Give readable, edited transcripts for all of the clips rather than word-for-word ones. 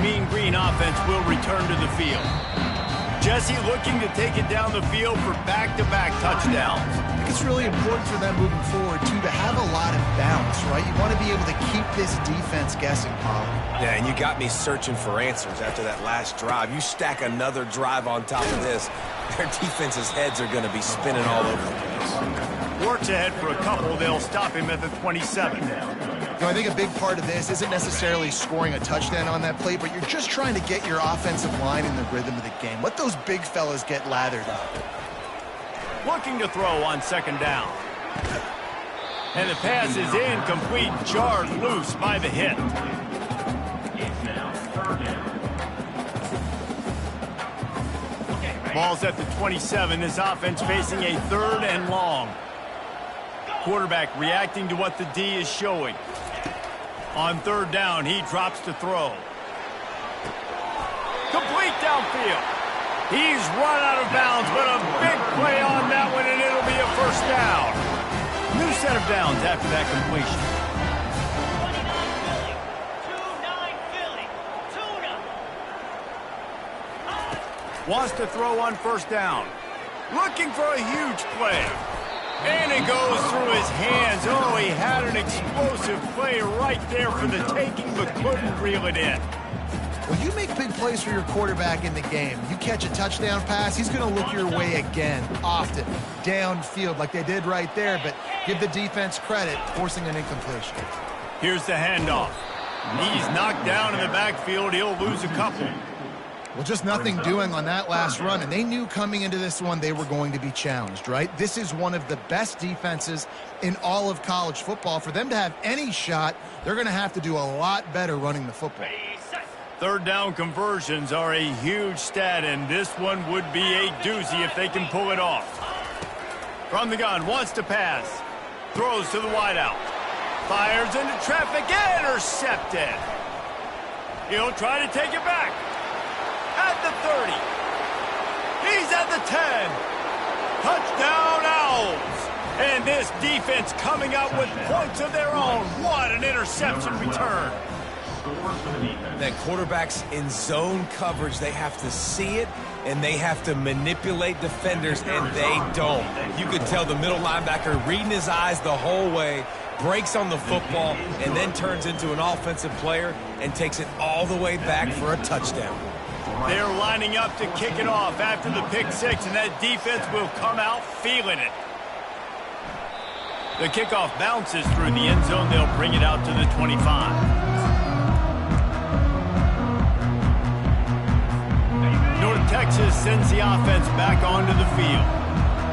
Mean Green offense will return to the field. Jesse looking to take it down the field for back-to-back touchdowns. I think it's really important for them moving forward, too, to have a lot of bounce, right? You want to be able to keep this defense guessing, Paul. Yeah, and you got me searching for answers after that last drive. You stack another drive on top of this, their defense's heads are going to be spinning all over the place. Works ahead for a couple. They'll stop him at the 27. I think a big part of this isn't necessarily scoring a touchdown on that play, but you're just trying to get your offensive line in the rhythm of the game. Let those big fellas get lathered up. Looking to throw on second down. And the pass is incomplete, jarred loose by the hit. Ball's at the 27. This offense facing a 3rd and long. Quarterback reacting to what the D is showing. On 3rd down, he drops to throw. Complete downfield. He's run out of bounds, but a big play on that one, and it'll be a 1st down. New set of downs after that completion. Wants to throw on 1st down. Looking for a huge play. And it goes through his hands. Oh, he had an explosive play right there for the taking, but couldn't reel it in. Well, you make big plays for your quarterback in the game. You catch a touchdown pass, he's going to look your way again, often, downfield like they did right there, but give the defense credit, forcing an incompletion. Here's the handoff. He's knocked down in the backfield. He'll lose a couple. Well, just nothing doing on that last run, and they knew coming into this one they were going to be challenged, right? This is one of the best defenses in all of college football. For them to have any shot, they're going to have to do a lot better running the football. 3rd down conversions are a huge stat, and this one would be a doozy if they can pull it off. From the gun, wants to pass. Throws to the wideout. Fires into traffic, intercepted. He'll try to take it back. At the 30. He's at the 10. Touchdown Owls. And this defense coming out with points of their own. What an interception return. That quarterback's in zone coverage. They have to see it, and they have to manipulate defenders, and they don't. You could tell the middle linebacker reading his eyes the whole way, breaks on the football, and then turns into an offensive player and takes it all the way back for a touchdown. They're lining up to kick it off after the pick 6, and that defense will come out feeling it. The kickoff bounces through the end zone. They'll bring it out to the 25. North Texas sends the offense back onto the field.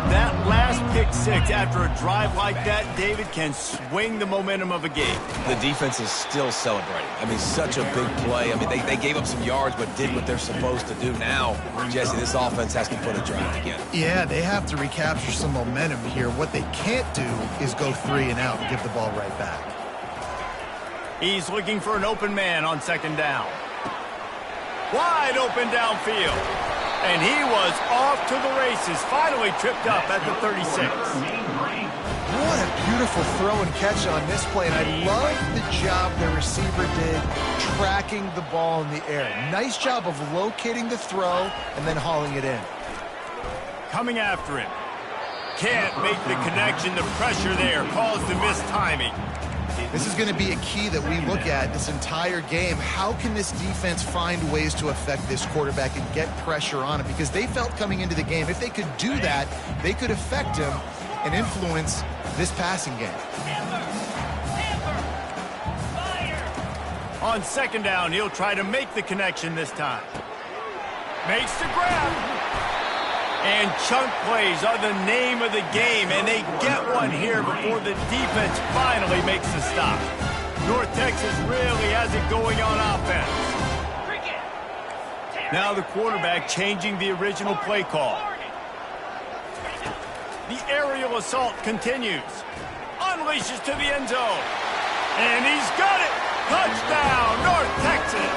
That last pick 6 after a drive like that, David, can swing the momentum of a game. The defense is still celebrating. I mean, such a big play. I mean, they gave up some yards but did what they're supposed to do. Now, Jesse, this offense has to put a drive together. Yeah, they have to recapture some momentum here. What they can't do is go 3 and out and give the ball right back. He's looking for an open man on 2nd down. Wide open downfield. And he was off to the races, finally tripped up at the 36. What a beautiful throw and catch on this play, and I love the job the receiver did tracking the ball in the air. Nice job of locating the throw and then hauling it in. Coming after him. Can't make the connection. The pressure there caused the missed timing. This is going to be a key that we look at this entire game. How can this defense find ways to affect this quarterback and get pressure on him? Because they felt coming into the game, if they could do that, they could affect him and influence this passing game. On 2nd down, he'll try to make the connection this time. Makes the grab. And chunk plays are the name of the game, and they get one here before the defense finally makes the stop. North Texas really has it going on offense. Now the quarterback changing the original play call. The aerial assault continues. Unleashes to the end zone. And he's got it. Touchdown, North Texas.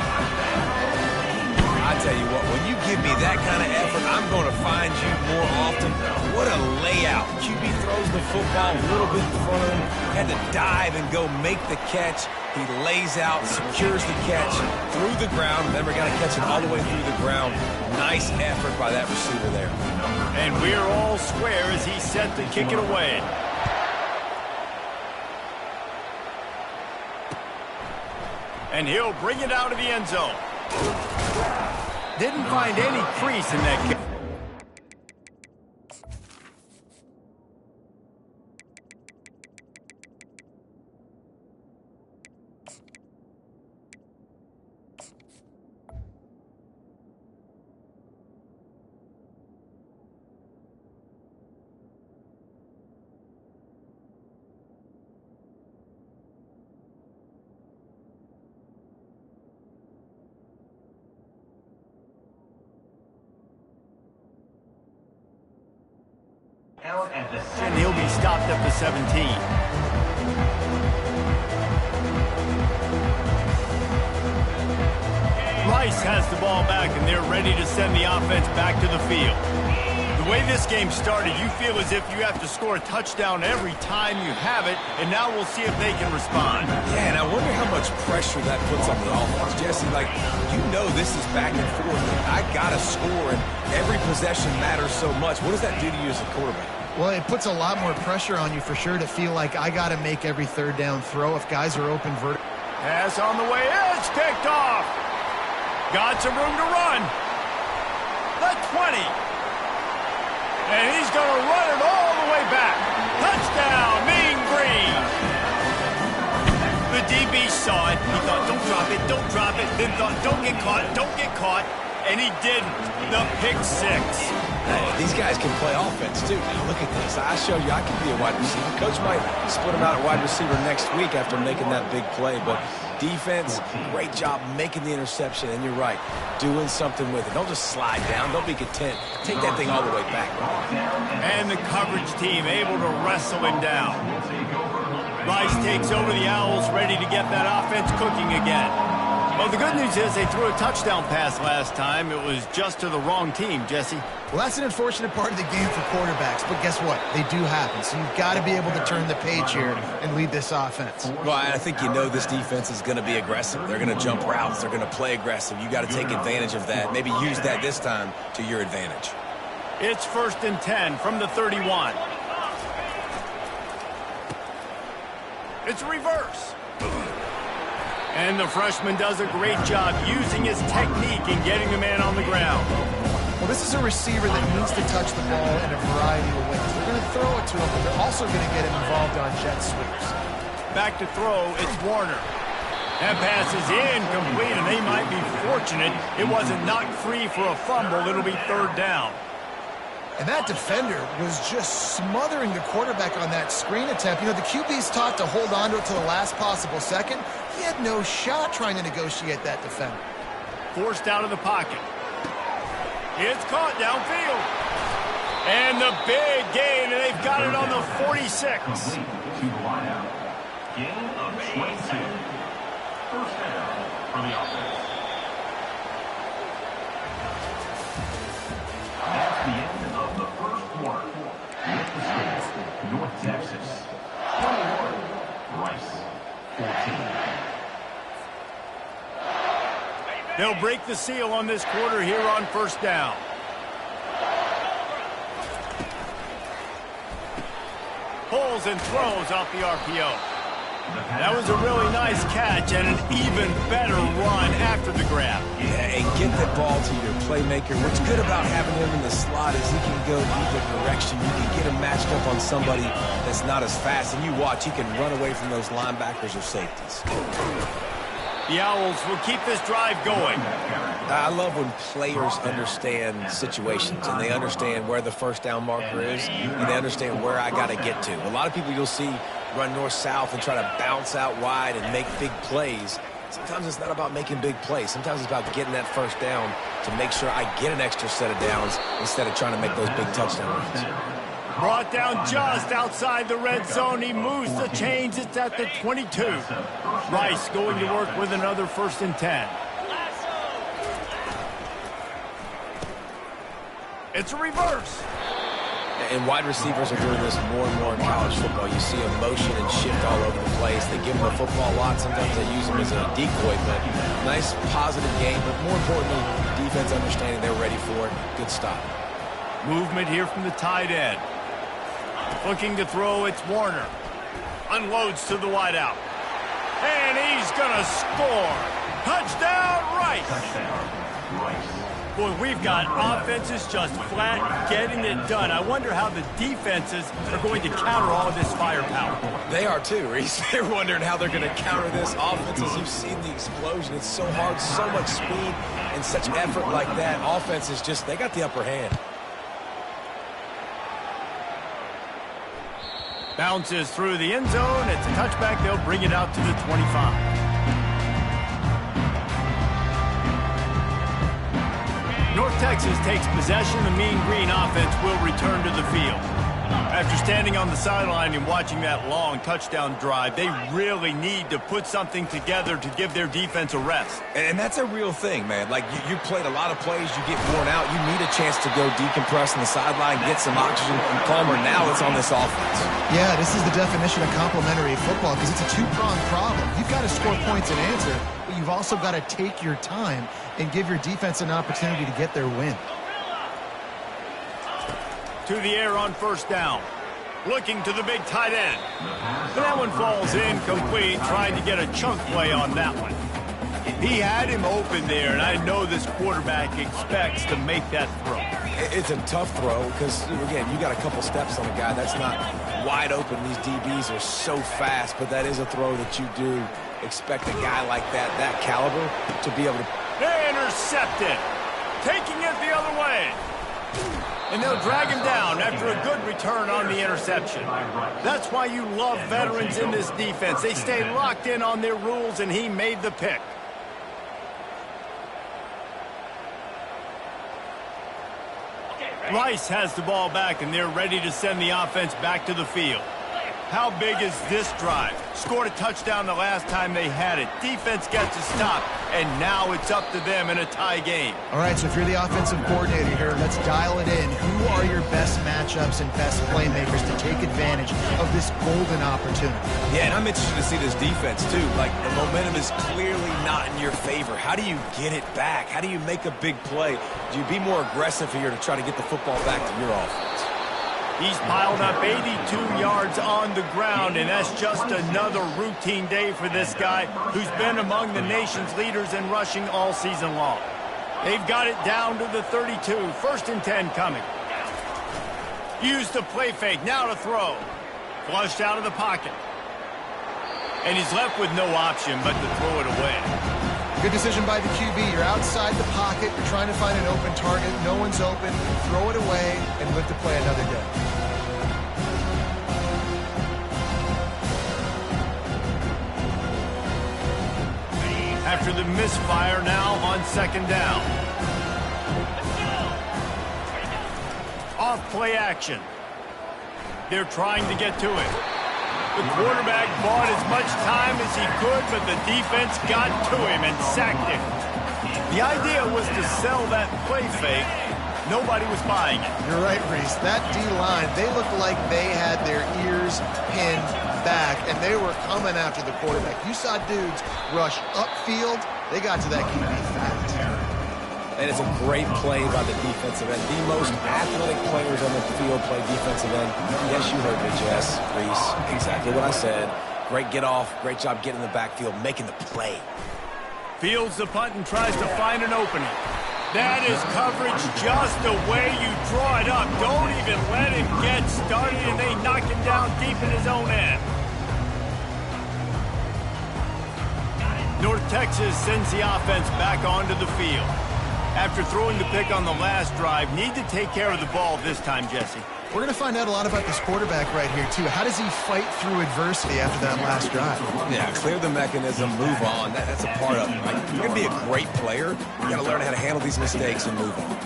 I tell you what, when you give me that kind of effort, I'm going to find you more often. What a layout. QB throws the football a little bit in front of him, had to dive and go make the catch. He lays out, secures the catch through the ground. Remember, got to catch it all the way through the ground. Nice effort by that receiver there. And we're all square as he's set to kick it away. And he'll bring it out of the end zone. Didn't find any crease in that kick. And he'll be stopped at the 17. Rice has the ball back, and they're ready to send the offense back to the field. The way this game started, you feel as if you have to score a touchdown every time you have it, and now we'll see if they can respond. Yeah, and I wonder how much pressure that puts on the offense. Jesse, like, you know this is back and forth. I got to score, and every possession matters so much. What does that do to you as a quarterback? Well, it puts a lot more pressure on you for sure to feel like I got to make every third down throw if guys are open vertical. Pass on the way. It's picked off. Got some room to run. The 20. And he's going to run it all the way back. Touchdown, Mean Green. The DB saw it. He thought, don't drop it, don't drop it. Then thought, don't get caught, don't get caught. And he didn't. The pick six. Hey, these guys can play offense, too. Now, look at this. I show you I can be a wide receiver. Coach might split him out at wide receiver next week after making that big play. But defense, great job making the interception. And you're right, doing something with it. Don't just slide down. Don't be content. Take that thing all the way back. And the coverage team able to wrestle him down. Rice takes over the Owls, ready to get that offense cooking again. Well, the good news is they threw a touchdown pass last time. It was just to the wrong team, Jesse. Well, that's an unfortunate part of the game for quarterbacks, but guess what? They do happen, so you've got to be able to turn the page here and lead this offense. Well, I think you know this defense is going to be aggressive. They're going to jump routes. They're going to play aggressive. You got to take advantage of that. Maybe use that this time to your advantage. It's 1st and 10 from the 31. It's a reverse. And the freshman does a great job using his technique and getting the man on the ground. Well, this is a receiver that needs to touch the ball in a variety of ways. They're going to throw it to him, but they're also going to get him involved on jet sweeps. Back to throw, it's Warner. That pass is incomplete, and they might be fortunate it wasn't knocked free for a fumble. It'll be 3rd down. And that defender was just smothering the quarterback on that screen attempt. You know, the QB's taught to hold on to it to the last possible second. He had no shot trying to negotiate that defender. Forced out of the pocket. It's caught downfield. And the big gain, and they've got it on the 46. Gain of 22. 1st down for the offense. That's the end of the first quarter. With the score, North Texas 21, Rice 14. They'll break the seal on this quarter here on 1st down. Pulls and throws off the RPO. That was a really nice catch and an even better run after the grab. Yeah, and get the ball to your playmaker. What's good about having him in the slot is he can go either direction. You can get him matched up on somebody that's not as fast, and you watch, he can run away from those linebackers or safeties. The Owls will keep this drive going. I love when players understand situations and they understand where the 1st down marker is and they understand where I got to get to. A lot of people you'll see run north-south and try to bounce out wide and make big plays. Sometimes it's not about making big plays. Sometimes it's about getting that 1st down to make sure I get an extra set of downs instead of trying to make those big touchdown runs. Brought down just outside the red zone. He moves the chains. It's at the 22. Rice going to work with another 1st and 10. It's a reverse. And wide receivers are doing this more and more in college football. You see them motion and shift all over the place. They give them the football a lot. Sometimes they use them as a decoy, but nice, positive game. But more importantly, defense understanding they're ready for it. Good stop. Movement here from the tight end. Looking to throw, it's Warner. Unloads to the wideout. And he's going to score. Touchdown, Rice. Touchdown, Rice. Boy, we've got offenses just flat getting it done. I wonder how the defenses are going to counter all of this firepower. They are too, Reese. They're wondering how they're going to counter this offense. As you've seen the explosion, it's so hard, so much speed, and such effort like that. Offense is just, they got the upper hand. Bounces through the end zone. It's a touchback. They'll bring it out to the 25. North Texas takes possession. The Mean Green offense will return to the field. After standing on the sideline and watching that long touchdown drive, they really need to put something together to give their defense a rest. And that's a real thing, man. Like, you played a lot of plays, you get worn out, you need a chance to go decompress on the sideline, get some oxygen from Palmer. Now it's on this offense. Yeah, this is the definition of complementary football because it's a two-pronged problem. You've got to score points and answer, but you've also got to take your time and give your defense an opportunity to get their win. To the air on first down. Looking to the big tight end. But that one falls incomplete, trying to get a chunk play on that one. He had him open there, and I know this quarterback expects to make that throw. It's a tough throw because, again, you got a couple steps on a guy. That's not wide open. These DBs are so fast, but that is a throw that you do expect a guy like that caliber, to be able to. They intercept it. Taking it the other way. And they'll drag him down after a good return on the interception. That's why you love veterans in this defense. They stay locked in on their rules, and he made the pick. Rice has the ball back, and they're ready to send the offense back to the field. How big is this drive? Scored a touchdown the last time they had it. Defense gets a stop, and now it's up to them in a tie game. All right, so if you're the offensive coordinator here, let's dial it in. Who are your best matchups and best playmakers to take advantage of this golden opportunity? Yeah, and I'm interested to see this defense, too. Like, the momentum is clearly not in your favor. How do you get it back? How do you make a big play? Do you be more aggressive here to try to get the football back to your offense? He's piled up 82 yards on the ground, and that's just another routine day for this guy who's been among the nation's leaders in rushing all season long. They've got it down to the 32. 1st and 10 coming. Used the play fake. Now to throw. Flushed out of the pocket. And he's left with no option but to throw it away. Good decision by the QB. You're outside the pocket. You're trying to find an open target. No one's open. Throw it away and live to play another day. After the misfire, now on 2nd down. Off play action. They're trying to get to it. The quarterback bought as much time as he could, but the defense got to him and sacked him. The idea was to sell that play fake. Nobody was buying it. You're right, Reese. That D-line, they looked like they had their ears pinned back, and they were coming after the quarterback. You saw dudes rush upfield. They got to that QB fast. And it's a great play by the defensive end. The most athletic players on the field play defensive end. Yes, you heard me, Jess, Reese. Exactly what I said. Great get off. Great job getting in the backfield, making the play. Fields the punt and tries to find an opening. That is coverage just the way you draw it up. Don't even let him get started, and they knock him down deep in his own end. North Texas sends the offense back onto the field. After throwing the pick on the last drive, need to take care of the ball this time, Jesse. We're going to find out a lot about this quarterback right here, too. How does he fight through adversity after that last drive? Yeah, clear the mechanism, move on. That's a part of it. Right? If you're going to be a great player, you got to learn how to handle these mistakes and move on.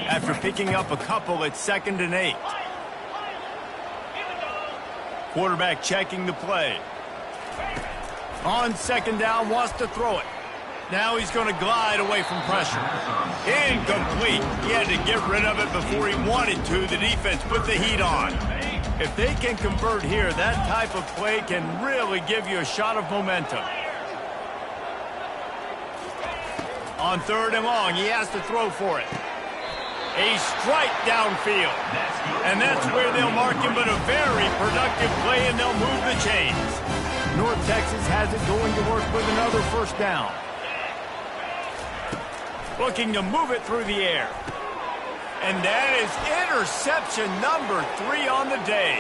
After picking up a couple, it's 2nd and 8. Quarterback checking the play. On 2nd down, wants to throw it. Now he's going to glide away from pressure. Incomplete. He had to get rid of it before he wanted to. The defense put the heat on. If they can convert here, that type of play can really give you a shot of momentum. On 3rd and long, he has to throw for it. A strike downfield. And that's where they'll mark him, but a very productive play, and they'll move the chains. North Texas has it going to work with another first down. Looking to move it through the air. And that is interception number 3 on the day.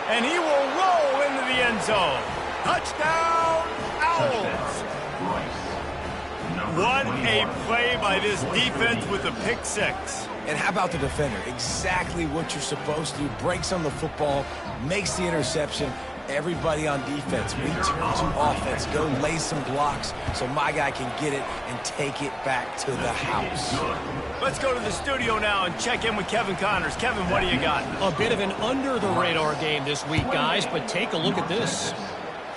And he will roll into the end zone. Touchdown, Owls. What a play by this defense with a pick 6. And how about the defender? Exactly what you're supposed to do. Breaks on the football, makes the interception. Everybody on defense, we turn to offense. Go lay some blocks so my guy can get it and take it back to the house. Let's go to the studio now and check in with Kevin Connors. Kevin, what do you got? A bit of an under-the-radar game this week, guys, but take a look at this.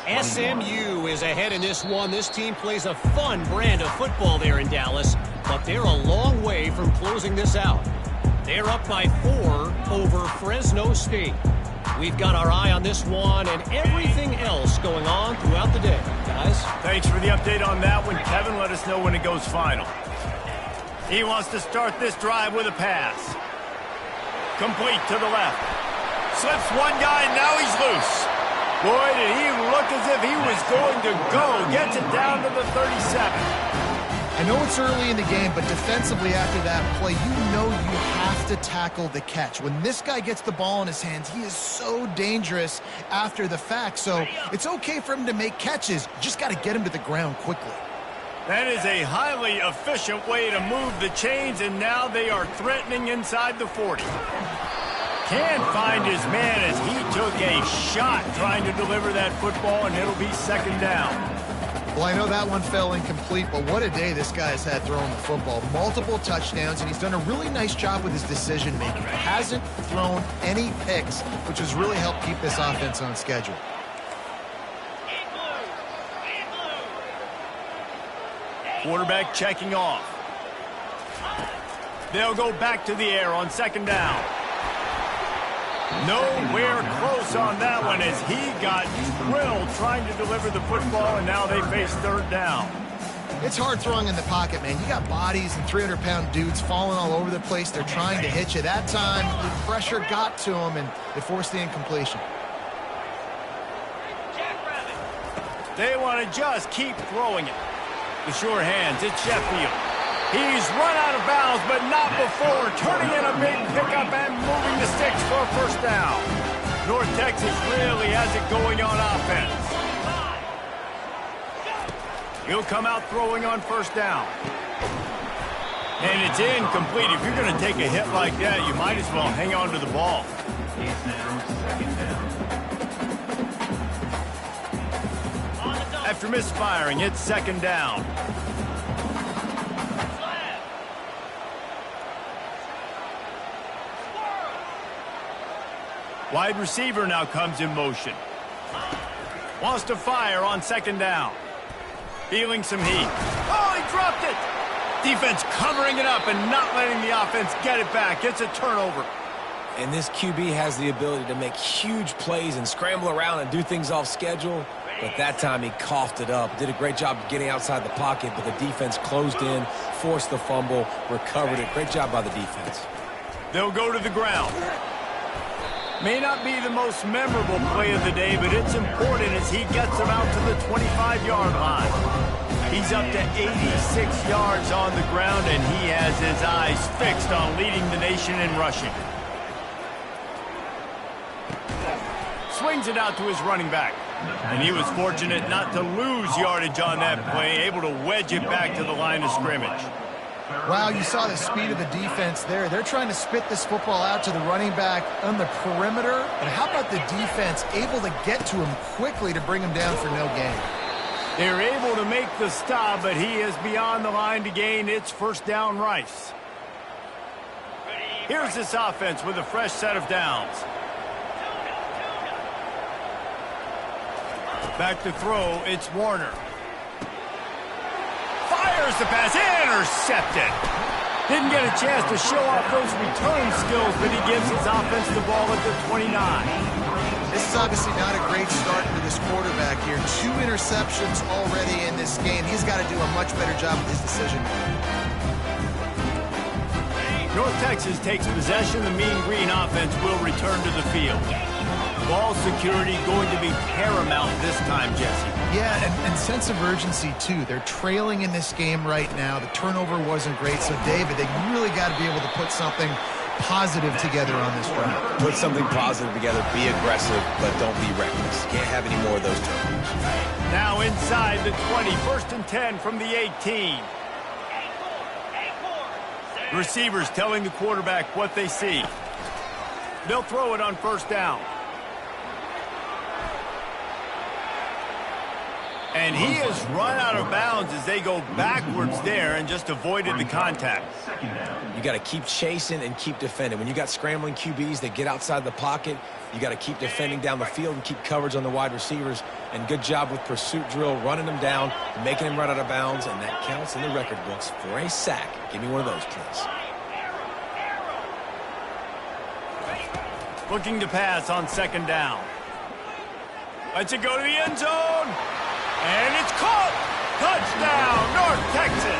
SMU is ahead in this one. This team plays a fun brand of football there in Dallas, but they're a long way from closing this out. They're up by 4 over Fresno State. We've got our eye on this one and everything else going on throughout the day, guys. Thanks for the update on that one, Kevin. Let us know when it goes final. He wants to start this drive with a pass. Complete to the left. Slips one guy, and now he's loose. Boy, did he look as if he was going to go. Gets it down to the 37. I know it's early in the game, but defensively after that play, you know you have to tackle the catch. When this guy gets the ball in his hands, he is so dangerous after the fact. So it's okay for him to make catches. You just got to get him to the ground quickly. That is a highly efficient way to move the chains, and now they are threatening inside the 40. Can't find his man as he took a shot trying to deliver that football, and it'll be 2nd down. Well, I know that one fell incomplete, but what a day this guy has had throwing the football. Multiple touchdowns, and he's done a really nice job with his decision-making. Hasn't thrown any picks, which has really helped keep this offense on schedule. Quarterback checking off. They'll go back to the air on 2nd down. Nowhere close on that one as he got drilled trying to deliver the football, and now they face 3rd down. It's hard throwing in the pocket, man. You got bodies and 300-pound dudes falling all over the place. They're trying to hit you. That time, the pressure got to him, and they forced the incompletion. They want to just keep throwing it. The sure hands, it's Sheffield. He's run out of bounds, but not before turning in a big pickup and moving the sticks for a 1st down. North Texas really has it going on offense. He'll come out throwing on 1st down. And it's incomplete. If you're going to take a hit like that, you might as well hang on to the ball. After misfiring, it's 2nd down. Wide receiver now comes in motion. Wants to fire on 2nd down. Feeling some heat. Oh, he dropped it! Defense covering it up and not letting the offense get it back. It's a turnover. And this QB has the ability to make huge plays and scramble around and do things off schedule. But that time he coughed it up. Did a great job of getting outside the pocket, but the defense closed in, forced the fumble, recovered it. Great job by the defense. They'll go to the ground. May not be the most memorable play of the day, but it's important as he gets them out to the 25-yard line. He's up to 86 yards on the ground, and he has his eyes fixed on leading the nation in rushing. Swings it out to his running back. And he was fortunate not to lose yardage on that play, able to wedge it back to the line of scrimmage. Wow, you saw the speed of the defense there. They're trying to spit this football out to the running back on the perimeter. And how about the defense able to get to him quickly to bring him down for no gain? They're able to make the stop, but he is beyond the line to gain. It's 1st down Rice. Here's this offense with a fresh set of downs. Back to throw, it's Warner. Here's the pass. Intercepted. Didn't get a chance to show off those return skills, but he gives his offense the ball at the 29. This is obviously not a great start for this quarterback here. 2 interceptions already in this game. He's got to do a much better job with his decision. North Texas takes possession. The Mean Green offense will return to the field. Ball security going to be paramount this time, Jesse. Yeah, and sense of urgency, too. They're trailing in this game right now. The turnover wasn't great. So, David, they really got to be able to put something positive together on this run. Put something positive together. Be aggressive, but don't be reckless. Can't have any more of those turnovers. Now inside the 20. 1st and 10 from the 18. Receivers telling the quarterback what they see. They'll throw it on 1st down. And he has run out of bounds as they go backwards there and just avoided the contact. You got to keep chasing and keep defending. When you got scrambling QBs that get outside the pocket, you got to keep defending down the field and keep coverage on the wide receivers. And good job with pursuit drill, running them down, making them run out of bounds, and that counts in the record books for a sack. Give me one of those, please. Looking to pass on 2nd down. Lets it go to the end zone. And it's caught! Touchdown, North Texas!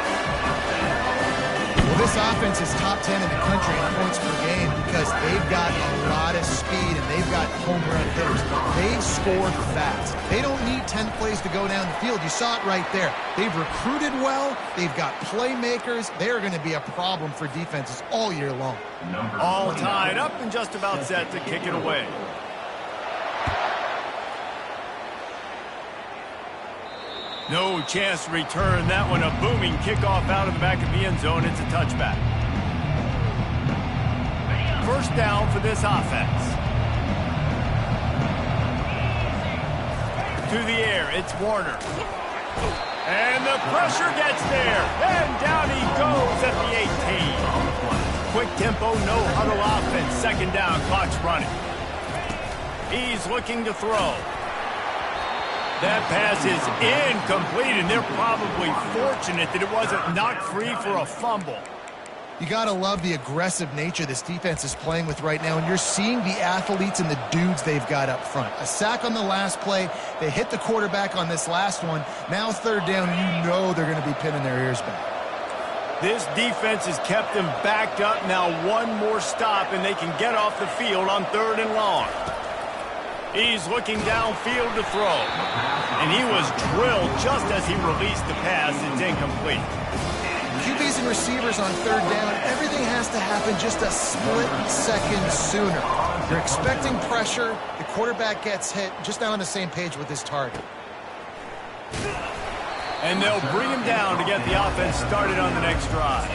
Well, this offense is top 10 in the country in points per game because they've got a lot of speed and they've got home run hitters. They score fast. They don't need 10 plays to go down the field. You saw it right there. They've recruited well. They've got playmakers. They are going to be a problem for defenses all year long. All tied up and just about set to kick it away. No chance to return that one. A booming kickoff out of the back of the end zone. It's a touchback. 1st down for this offense. To the air, it's Warner. And the pressure gets there. And down he goes at the 18. Quick tempo, no huddle offense. 2nd down, clock's running. He's looking to throw. That pass is incomplete, and they're probably fortunate that it wasn't knocked free for a fumble. You got to love the aggressive nature this defense is playing with right now, and you're seeing the athletes and the dudes they've got up front. A sack on the last play. They hit the quarterback on this last one. Now 3rd down, you know they're going to be pinning their ears back. This defense has kept them backed up. Now one more stop, and they can get off the field on 3rd and long. He's looking downfield to throw. And he was drilled just as he released the pass. It's incomplete. QBs and receivers on 3rd down, everything has to happen just a split second sooner. You're expecting pressure. The quarterback gets hit. Just not on the same page with his target. And they'll bring him down to get the offense started on the next drive.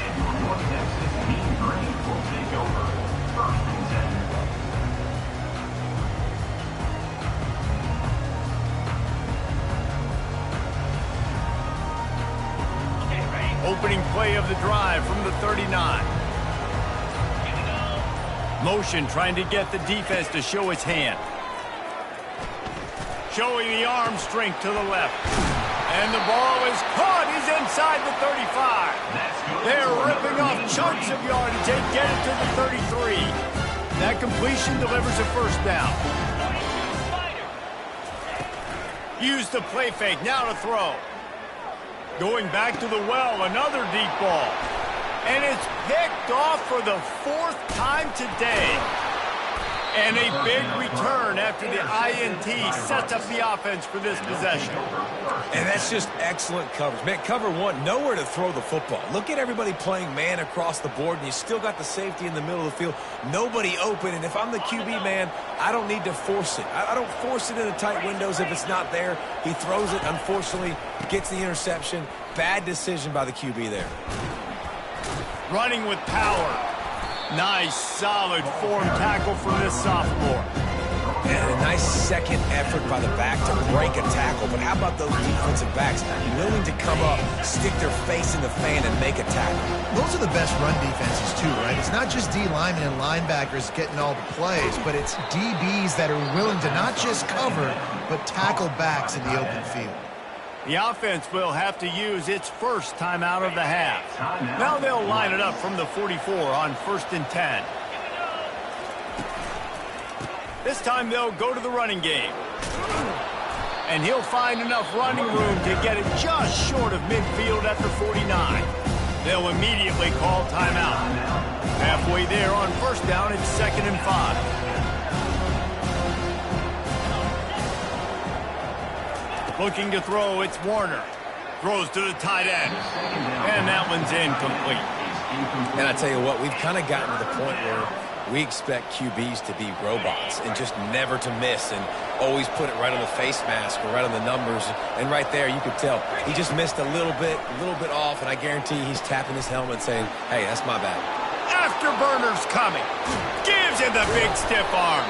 Opening play of the drive from the 39. Motion trying to get the defense to show its hand. Showing the arm strength to the left. And the ball is caught. He's inside the 35. They're ripping off chunks of yardage. They get it to the 33. That completion delivers a 1st down. Use the play fake. Now to throw. Going back to the well, another deep ball. And it's picked off for the 4th time today. And a big return after the INT sets up the offense for this possession. And that's just excellent coverage. Man, cover 1, nowhere to throw the football. Look at everybody playing man across the board, and you still got the safety in the middle of the field. Nobody open, and if I'm the QB, man, I don't need to force it. I don't force it into tight windows if it's not there. He throws it, unfortunately, gets the interception. Bad decision by the QB there. Running with power. Nice, solid form tackle from this sophomore. And a nice second effort by the back to break a tackle. But how about those defensive backs willing to come up, stick their face in the fan, and make a tackle? Those are the best run defenses, too, right? It's not just D linemen and linebackers getting all the plays, but it's DBs that are willing to not just cover, but tackle backs in the open field. The offense will have to use its first timeout of the half. Now they'll line it up from the 44 on 1st and 10. This time they'll go to the running game. And he'll find enough running room to get it just short of midfield at the 49. They'll immediately call timeout. Halfway there on 1st down, it's 2nd and 5. Looking to throw, it's Warner. Throws to the tight end. And that one's incomplete. And I tell you what, we've kind of gotten to the point where we expect QBs to be robots and just never to miss and always put it right on the face mask or right on the numbers. And right there, you could tell he just missed a little bit off, and I guarantee he's tapping his helmet saying, hey, that's my bad. Afterburner's coming. Gives him the big stiff arm.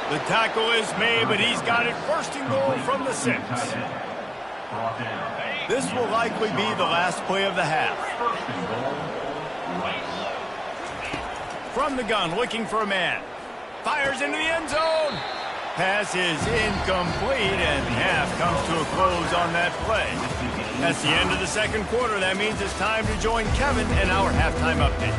The tackle is made, but he's got it 1st and goal from the 6. This will likely be the last play of the half. From the gun, looking for a man. Fires into the end zone. Pass is incomplete, and half comes to a close on that play. That's the end of the 2nd quarter. That means it's time to join Kevin in our halftime update.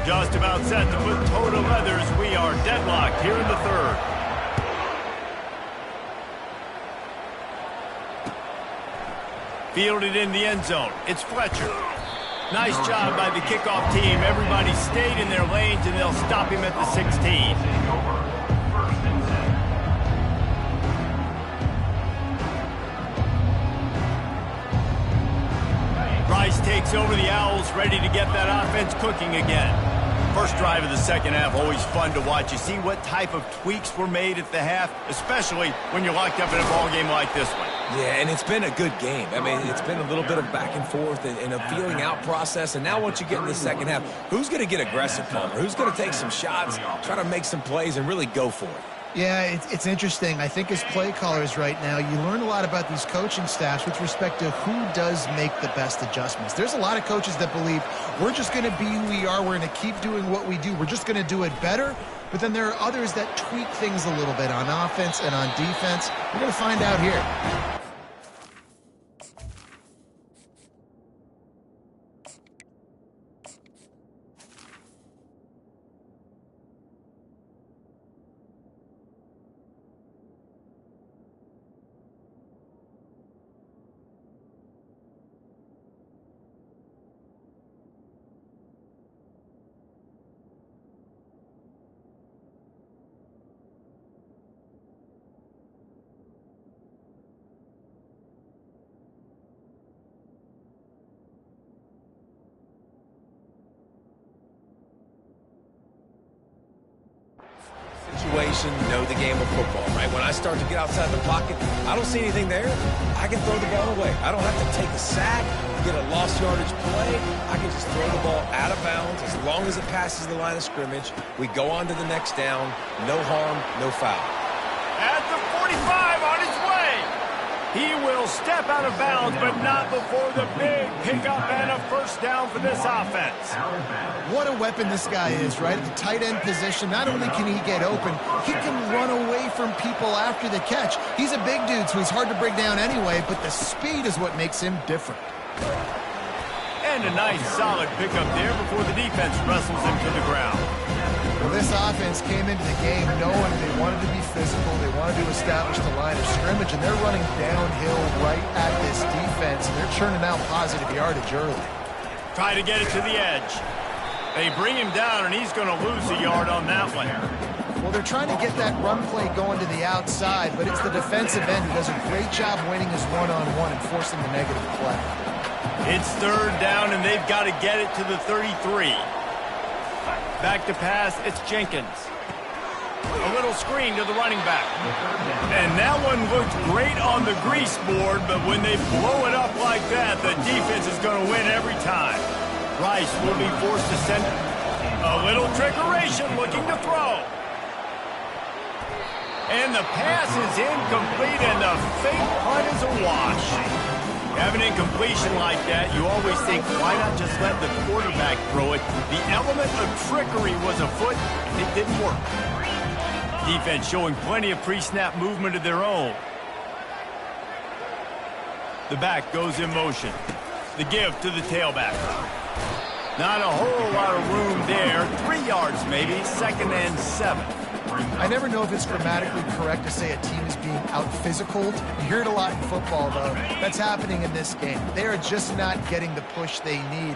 Just about set to put toe to leathers. We are deadlocked here in the 3rd. Fielded in the end zone. It's Fletcher. Nice job by the kickoff team. Everybody stayed in their lanes, and they'll stop him at the 16. Rice takes over the Owls, ready to get that offense cooking again. First drive of the 2nd half, always fun to watch. You see what type of tweaks were made at the half, especially when you're locked up in a ball game like this one. Yeah, and it's been a good game. I mean, it's been a little bit of back and forth and a feeling out process. And now once you get in the 2nd half, who's going to get aggressive, Palmer? Who's going to take some shots, try to make some plays, and really go for it? Yeah, it's interesting. I think as play callers right now, you learn a lot about these coaching staffs with respect to who does make the best adjustments. There's a lot of coaches that believe we're just going to be who we are. We're going to keep doing what we do. We're just going to do it better. But then there are others that tweak things a little bit on offense and on defense. We're going to find out here. Know the game of football, right? When I start to get outside the pocket, I don't see anything there. I can throw the ball away. I don't have to take a sack, get a lost yardage play. I can just throw the ball out of bounds as long as it passes the line of scrimmage. We go on to the next down. No harm, no foul. At the 45 on his way. He will step out of bounds, but not before the big pickup and a 1st down for this offense. What a weapon this guy is, right? At the tight end position, not only can he get open, he can run away from people after the catch. He's a big dude, so he's hard to bring down anyway, but the speed is what makes him different. And a nice, solid pickup there before the defense wrestles him to the ground. Well, this offense came into the game knowing they wanted to be physical, they wanted to establish the line of scrimmage, and they're running downhill right at this defense, and they're churning out positive yardage early. Try to get it to the edge. They bring him down, and he's going to lose a yard on that one. Well, they're trying to get that run play going to the outside, but it's the defensive end who does a great job winning his one-on-one and forcing the negative play. It's 3rd down, and they've got to get it to the 33. Back to pass, it's Jenkins. A little screen to the running back. And that one looked great on the grease board, but when they blow it up like that, the defense is going to win every time. Rice will be forced to send a little trickeration, looking to throw. And the pass is incomplete, and the fake punt is a wash. Have an incompletion like that, you always think, why not just let the quarterback throw it? The element of trickery was afoot, and it didn't work. Defense showing plenty of pre-snap movement of their own. The back goes in motion. The give to the tailback. Not a whole lot of room there. 3 yards maybe, 2nd and 7. I never know if it's grammatically correct to say a team is being out-physicaled. You hear it a lot in football, though. That's happening in this game. They are just not getting the push they need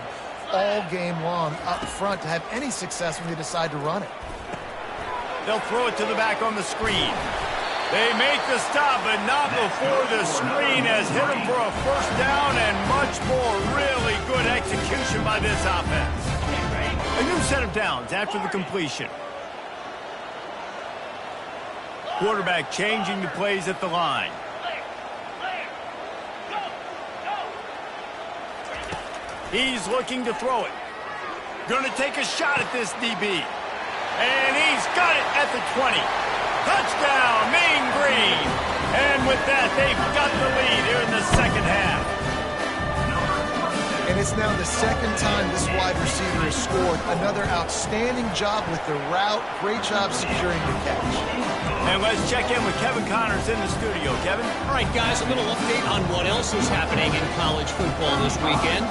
all game long up front to have any success when they decide to run it. They'll throw it to the back on the screen. They make the stop, but not before the screen has hit them for a first down and much more. Really good execution by this offense. A new set of downs after the completion. Quarterback changing the plays at the line. He's looking to throw it. Going to take a shot at this DB. And he's got it at the 20. Touchdown, Mean Green. And with that, they've got the lead here in the second half. And it's now the second time this wide receiver has scored. Another outstanding job with the route. Great job securing the catch. And let's check in with Kevin Connors in the studio. Kevin? All right, guys, a little update on what else is happening in college football this weekend.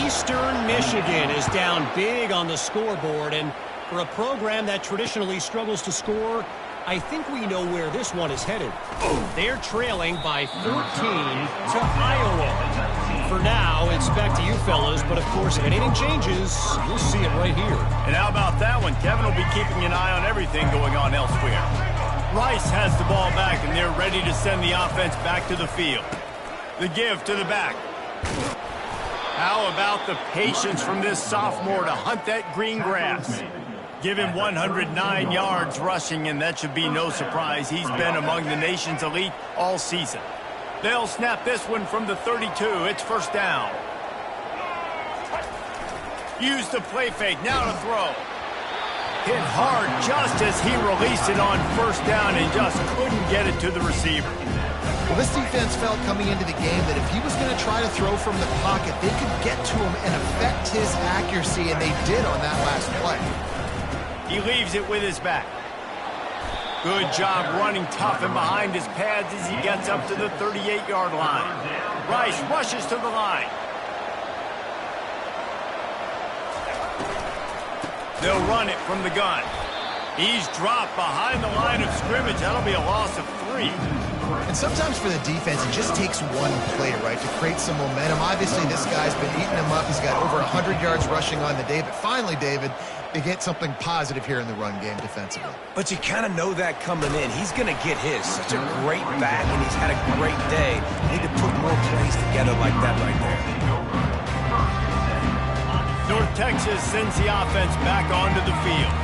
Eastern Michigan is down big on the scoreboard, and for a program that traditionally struggles to score, I think we know where this one is headed. They're trailing by 14 to Iowa. For now, it's back to you fellas, but of course, if anything changes, you'll see it right here. And how about that one? Kevin will be keeping an eye on everything going on elsewhere. Rice has the ball back, and they're ready to send the offense back to the field. The give to the back. How about the patience from this sophomore to hunt that green grass? Give him 109 yards rushing, and that should be no surprise. He's been among the nation's elite all season. They'll snap this one from the 32. It's first down. Use the play fake. Now to throw. Hit hard just as he released it on first down and just couldn't get it to the receiver. Well, this defense felt coming into the game that if he was going to try to throw from the pocket, they could get to him and affect his accuracy, and they did on that last play. He leaves it with his back. Good job running tough and behind his pads as he gets up to the 38-yard line. Rice rushes to the line. They'll run it from the gun. He's dropped behind the line of scrimmage. That'll be a loss of 3. And sometimes for the defense, it just takes one play, right, to create some momentum. Obviously, this guy's been eating them up. He's got over 100 yards rushing on the day. But finally, David, they get something positive here in the run game defensively. But you kind of know that coming in. He's going to get his. Such a great back, and he's had a great day. Need to put more plays together like that right there. North Texas sends the offense back onto the field.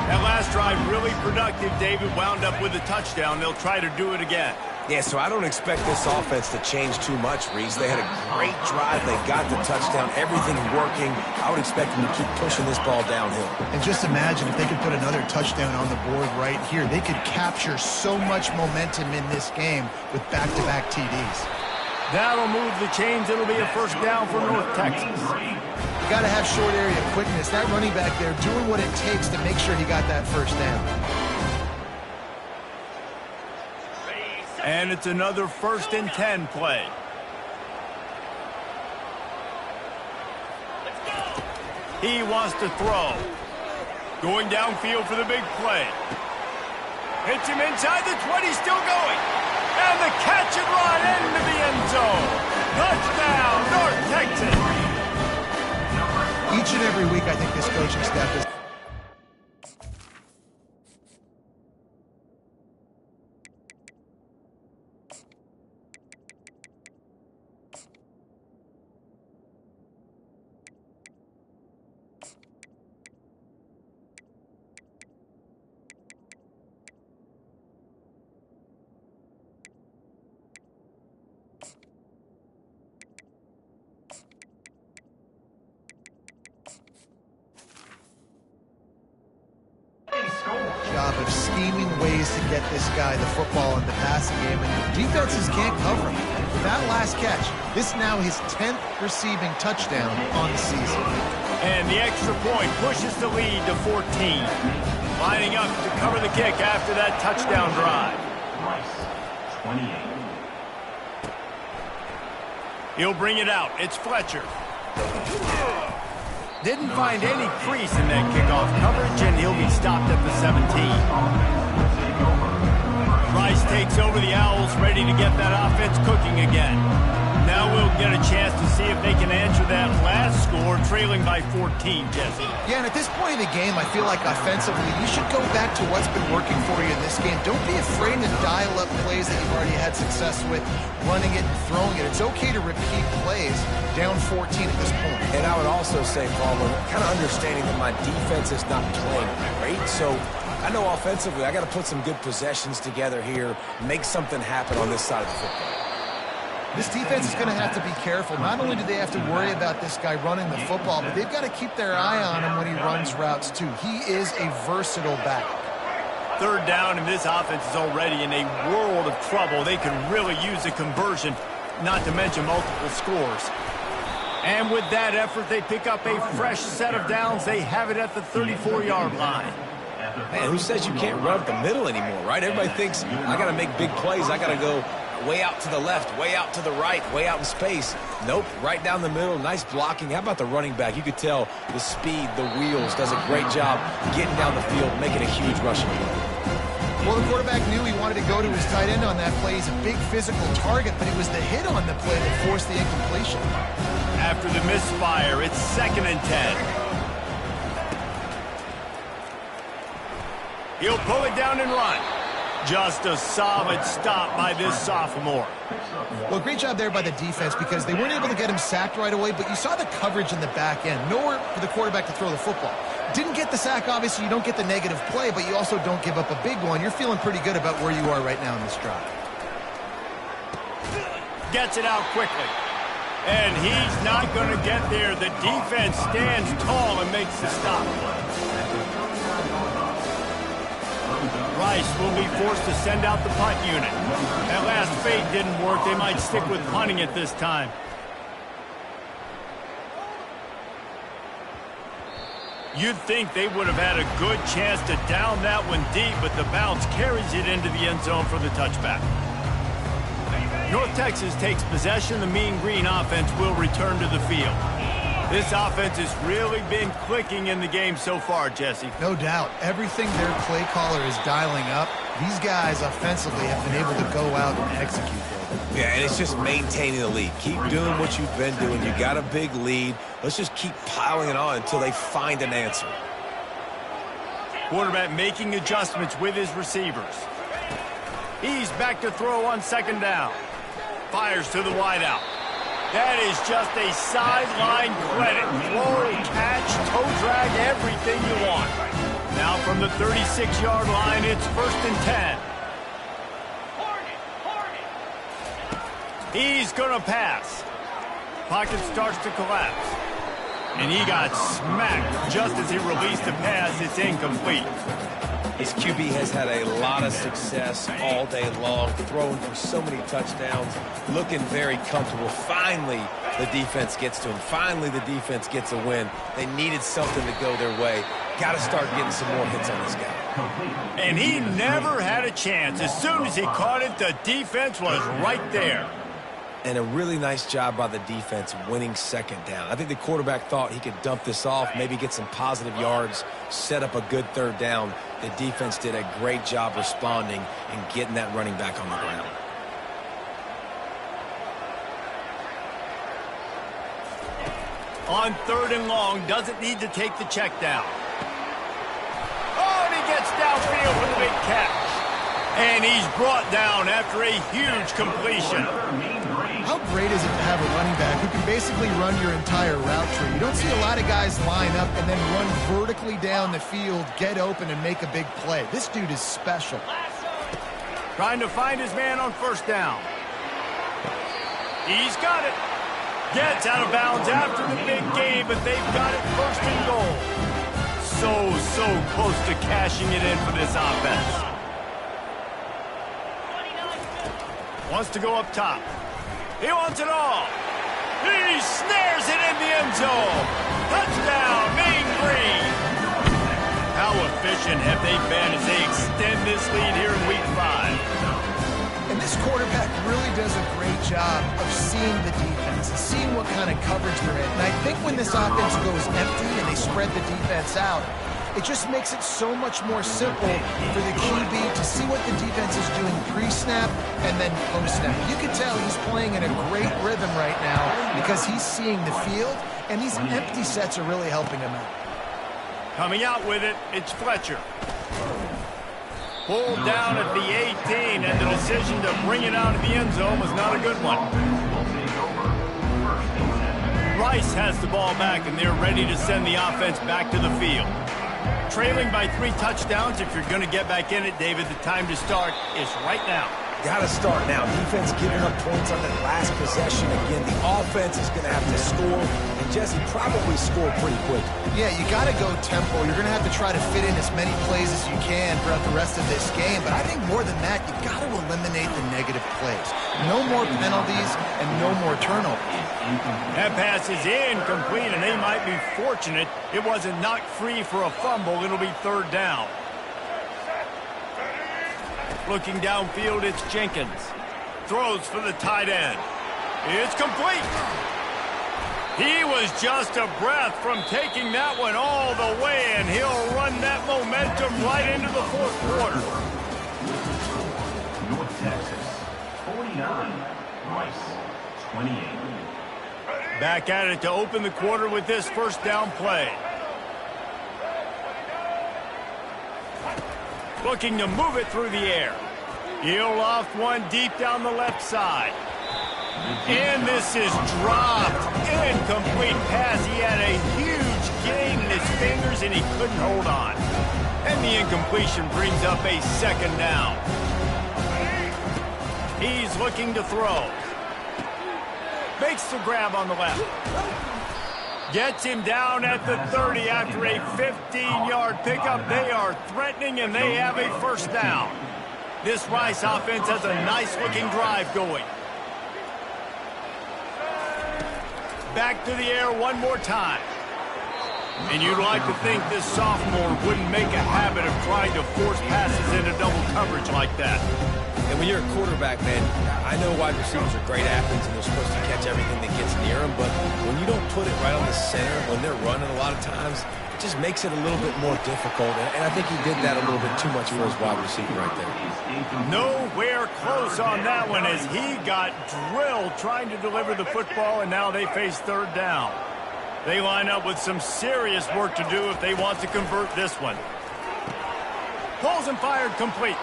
That last drive really productive. David wound up with a touchdown. They'll try to do it again. Yeah, so I don't expect this offense to change too much, Reese. They had a great drive. They got the touchdown. Everything working. I would expect them to keep pushing this ball downhill. And just imagine if they could put another touchdown on the board right here. They could capture so much momentum in this game with back-to-back TDs. That'll move the chains. It'll be a first down for North Texas. You got to have short area quickness. That running back there doing what it takes to make sure he got that first down. And it's another 1st and 10 play. He wants to throw. Going downfield for the big play. Hits him inside the 20, still going. And the catch and run into the end zone. Touchdown, North Texas. Each and every week, I think this coaching staff is... job of scheming ways to get this guy the football in the passing game, and the defenses can't cover him. With that last catch, this now his 10th receiving touchdown on the season. And the extra point pushes the lead to 14. Lining up to cover the kick after that touchdown drive. Rice, 28. He'll bring it out. It's Fletcher. Didn't find any crease in that kickoff coverage, and he'll be stopped at the 17. Rice takes over the Owls, ready to get that offense cooking again. Now we'll get a chance to see if they can answer that last score, trailing by 14, Jesse. Yeah, and at this point in the game, I feel like offensively, you should go back to what's been working for you in this game. Don't be afraid to dial up plays that you've already had success with, running it and throwing it. It's okay to repeat plays down 14 at this point. And I would also say, Palmer, kind of understanding that my defense is not playing great, so I know offensively I got to put some good possessions together here, make something happen on this side of the football. This defense is going to have to be careful. Not only do they have to worry about this guy running the football, but they've got to keep their eye on him when he runs routes too. He is a versatile back. Third down, and this offense is already in a world of trouble. They can really use a conversion, not to mention multiple scores. And with that effort, they pick up a fresh set of downs. They have it at the 34-yard line. Man, who says you can't run up the middle anymore, right? Everybody thinks, I got to make big plays. I got to go way out to the left, way out to the right, way out in space. Nope, right down the middle, nice blocking. How about the running back? You could tell the speed, the wheels, does a great job getting down the field, making a huge rushing play. Well, the quarterback knew he wanted to go to his tight end on that play. He's a big physical target, but it was the hit on the play that forced the incompletion. After the misfire, it's 2nd and 10. He'll pull it down and run. Just a solid stop by this sophomore. Well, great job there by the defense because they weren't able to get him sacked right away, but you saw the coverage in the back end. Nowhere for the quarterback to throw the football. Didn't get the sack, obviously. You don't get the negative play, but you also don't give up a big one. You're feeling pretty good about where you are right now in this drive. Gets it out quickly. And he's not going to get there. The defense stands tall and makes the stop. Rice will be forced to send out the punt unit. That last fake didn't work. They might stick with punting it this time. You'd think they would have had a good chance to down that one deep, but the bounce carries it into the end zone for the touchback. North Texas takes possession. The Mean Green offense will return to the field. This offense has really been clicking in the game so far, Jesse. No doubt. Everything their play caller is dialing up, these guys offensively have been able to go out and execute there. Yeah, and it's just maintaining the lead. Keep doing what you've been doing. You got a big lead. Let's just keep piling it on until they find an answer. Quarterback making adjustments with his receivers. He's back to throw on 2nd down. Fires to the wideout. That is just a sideline credit. Throw, catch, toe drag, everything you want. Now from the 36-yard line, it's 1st and 10. He's going to pass. Pocket starts to collapse. And he got smacked just as he released the pass. It's incomplete. His QB has had a lot of success all day long, throwing for so many touchdowns, looking very comfortable. Finally, the defense gets to him. Finally, the defense gets a win. They needed something to go their way. Got to start getting some more hits on this guy. And he never had a chance. As soon as he caught it, the defense was right there. And a really nice job by the defense winning 2nd down. I think the quarterback thought he could dump this off, maybe get some positive yards, set up a good 3rd down. The defense did a great job responding and getting that running back on the ground. On 3rd and long, doesn't need to take the check down. Oh, and he gets downfield with a big catch. And he's brought down after a huge completion. How great is it to have a running back who can basically run your entire route tree? You don't see a lot of guys line up and then run vertically down the field, get open, and make a big play. This dude is special. Trying to find his man on 1st down. He's got it. Gets out of bounds after the big game, but they've got it 1st and goal. So close to cashing it in for this offense. Wants to go up top. He wants it all. He snares it in the end zone. Touchdown, Mean Green. How efficient have they been as they extend this lead here in Week 5? And this quarterback really does a great job of seeing the defense and seeing what kind of coverage they're in. And I think when this offense goes empty and they spread the defense out, it just makes it so much more simple for the QB to see what the defense is doing pre-snap and then post-snap. You can tell he's playing in a great rhythm right now because he's seeing the field, and these empty sets are really helping him out. Coming out with it, it's Fletcher. Pulled down at the 18, and the decision to bring it out of the end zone was not a good one. Rice has the ball back, and they're ready to send the offense back to the field. Trailing by 3 touchdowns, if you're going to get back in it, David, the time to start is right now. Got to start now. Defense giving up points on that last possession. Again, the offense is going to have to score, and Jesse probably score pretty quick. Yeah, you got to go tempo. You're going to have to try to fit in as many plays as you can throughout the rest of this game. But I think more than that, you got to eliminate the negative plays. No more penalties and no more turnovers. That pass is incomplete, and they might be fortunate it wasn't knocked free for a fumble. It'll be 3rd down. Looking downfield, it's Jenkins. Throws for the tight end. It's complete. He was just a breath from taking that one all the way, and he'll run that momentum right into the 4th quarter. North Texas, 49. Rice, 28. Back at it to open the quarter with this 1st down play. Looking to move it through the air. He'll loft one deep down the left side. And this is dropped. Incomplete pass. He had a huge gain in his fingers, and he couldn't hold on. And the incompletion brings up a 2nd down. He's looking to throw. Makes the grab on the left. Gets him down at the 30 after a 15-yard pickup. They are threatening, and they have a 1st down. This Rice offense has a nice-looking drive going. Back to the air one more time. And you'd like to think this sophomore wouldn't make a habit of trying to force passes into double coverage like that. And when you're a quarterback, man, I know wide receivers are great athletes and they're supposed to catch everything that gets near them, but when you don't put it right on the center, when they're running a lot of times, it just makes it a little bit more difficult. And I think he did that a little bit too much for his wide receiver right there. Nowhere close on that one as he got drilled trying to deliver the football, and now they face 3rd down. They line up with some serious work to do if they want to convert this one. Pulls and fired complete.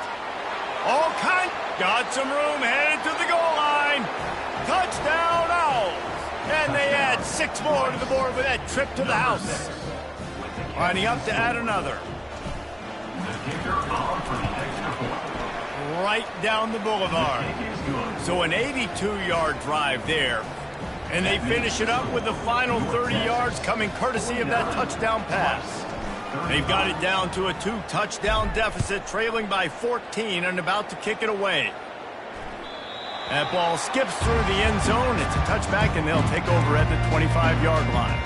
All kind. Got some room, headed to the goal line. Touchdown, Owls. And they add 6 more to the board with that trip to the house. Lining up to add another. Right down the boulevard. So an 82-yard drive there. And they finish it up with the final 30 yards coming courtesy of that touchdown pass. They've got it down to a 2-touchdown deficit, trailing by 14 and about to kick it away. That ball skips through the end zone. It's a touchback, and they'll take over at the 25-yard line.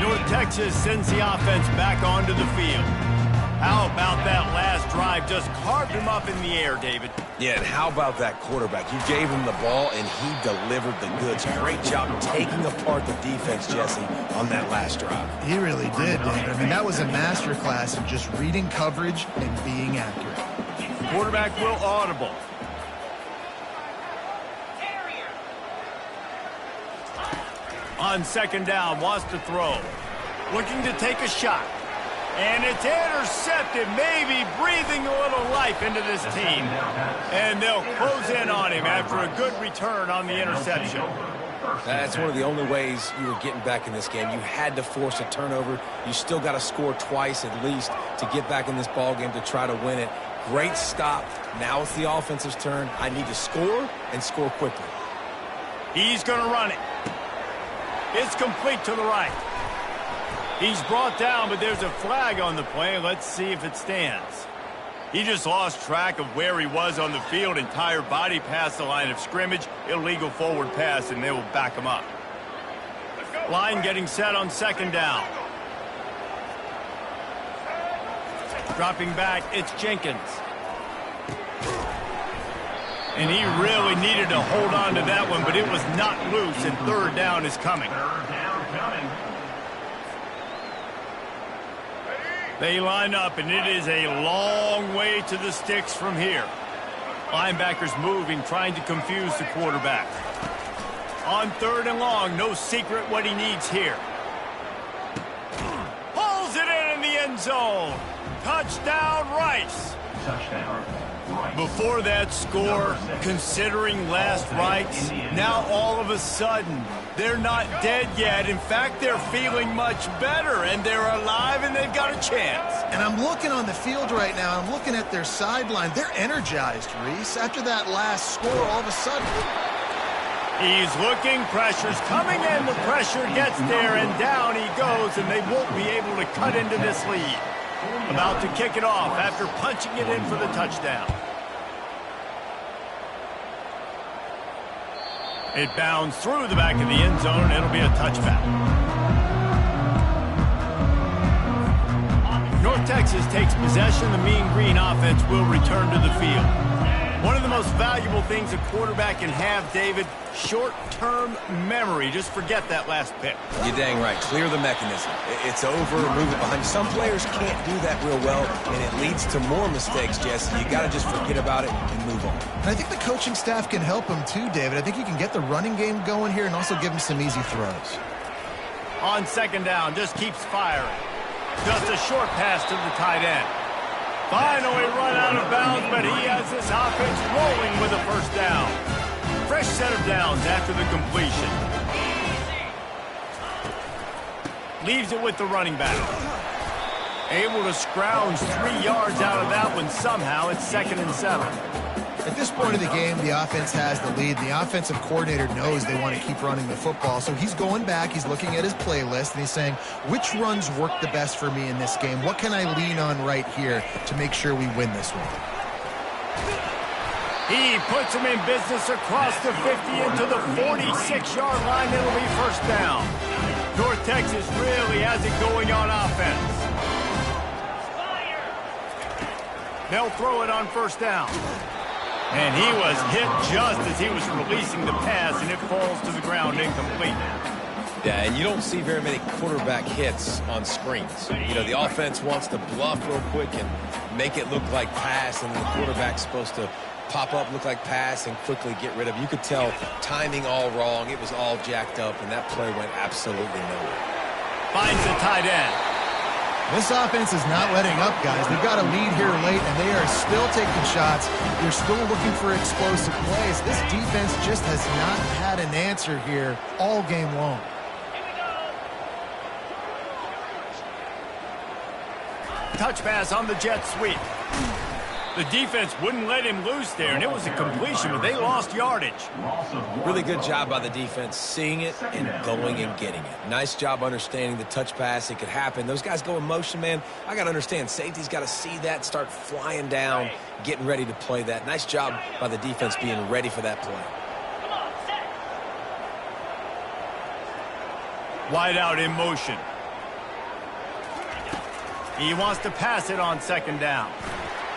North Texas sends the offense back onto the field. How about that last drive? Just carved him up in the air, David. Yeah, and how about that quarterback? You gave him the ball, and he delivered the goods. Great job taking apart the defense, Jesse, on that last drive. He really did, David. I mean, that was a masterclass of just reading coverage and being accurate. The quarterback will audible. On 2nd down, wants to throw. Looking to take a shot. And it's intercepted, maybe breathing a little life into this team. And they'll close in on him after a good return on the interception. That's one of the only ways you were getting back in this game. You had to force a turnover. You still got to score twice at least to get back in this ball game to try to win it. Great stop. Now it's the offense's turn. I need to score and score quickly. He's going to run it. It's complete to the right. He's brought down, but there's a flag on the play. Let's see if it stands. He just lost track of where he was on the field. Entire body past the line of scrimmage. Illegal forward pass, and they will back him up. Line getting set on 2nd down. Dropping back, it's Jenkins. And he really needed to hold on to that one, but it was not loose, and third down is coming. Third down coming. They line up, and it is a long way to the sticks from here. Linebackers moving, trying to confuse the quarterback. On third and long, no secret what he needs here. Pulls it in the end zone. Touchdown, Rice. Touchdown, Rice. Before that score, considering last rights, now all of a sudden, they're not dead yet. In fact, they're feeling much better, and they're alive, and they've got a chance. And I'm looking on the field right now. I'm looking at their sideline. They're energized, Reese. After that last score, all of a sudden... He's looking, pressure's coming in, the pressure gets there, and down he goes, and they won't be able to cut into this lead. About to kick it off after punching it in for the touchdown. It bounds through the back of the end zone, and it'll be a touchback. North Texas takes possession. The Mean Green offense will return to the field. One of the most valuable things a quarterback can have, David, short-term memory. Just forget that last pick. You're dang right. Clear the mechanism. It's over, move it behind. Some players can't do that real well, and it leads to more mistakes, Jesse. You got to just forget about it and move on. And I think the coaching staff can help him too, David. I think you can get the running game going here and also give him some easy throws. On second down, just keeps firing. Just a short pass to the tight end. Finally run out of bounds, but he has this offense rolling with a first down. Fresh set of downs after the completion. Leaves it with the running back. Able to scrounge 3 yards out of that one somehow. It's 2nd and 7. At this point of the game, the offense has the lead. The offensive coordinator knows they want to keep running the football. So he's going back, he's looking at his playlist, and he's saying, which runs work the best for me in this game? What can I lean on right here to make sure we win this one? He puts him in business across the 50 into the 46-yard line. It'll be first down. North Texas really has it going on offense. They'll throw it on first down. And he was hit just as he was releasing the pass, and it falls to the ground incomplete. Yeah, and you don't see very many quarterback hits on screens. You know, the offense wants to bluff real quick and make it look like pass, and the quarterback's supposed to pop up, look like pass, and quickly get rid of it. You could tell timing all wrong. It was all jacked up, and that play went absolutely nowhere. Finds the tight end. This offense is not letting up, guys. They've got a lead here late, and they are still taking shots. They're still looking for explosive plays. This defense just has not had an answer here all game long. Touch pass on the jet sweep. The defense wouldn't let him loose there, and it was a completion, but they lost yardage. Really good job by the defense, seeing it and going and getting it. Nice job understanding the touch pass. It could happen. Those guys go in motion, man. I got to understand, safety's got to see that, start flying down, getting ready to play that. Nice job by the defense being ready for that play. Wide out in motion. He wants to pass it on second down.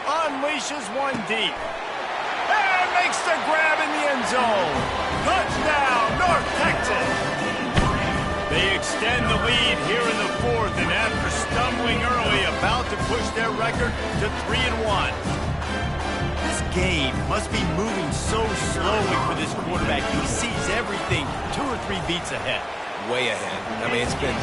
Unleashes one deep. And makes the grab in the end zone. Touchdown, North Texas. They extend the lead here in the fourth, and after stumbling early, about to push their record to 3-1. This game must be moving so slowly for this quarterback. He sees everything 2 or 3 beats ahead. Way ahead. I mean, it's been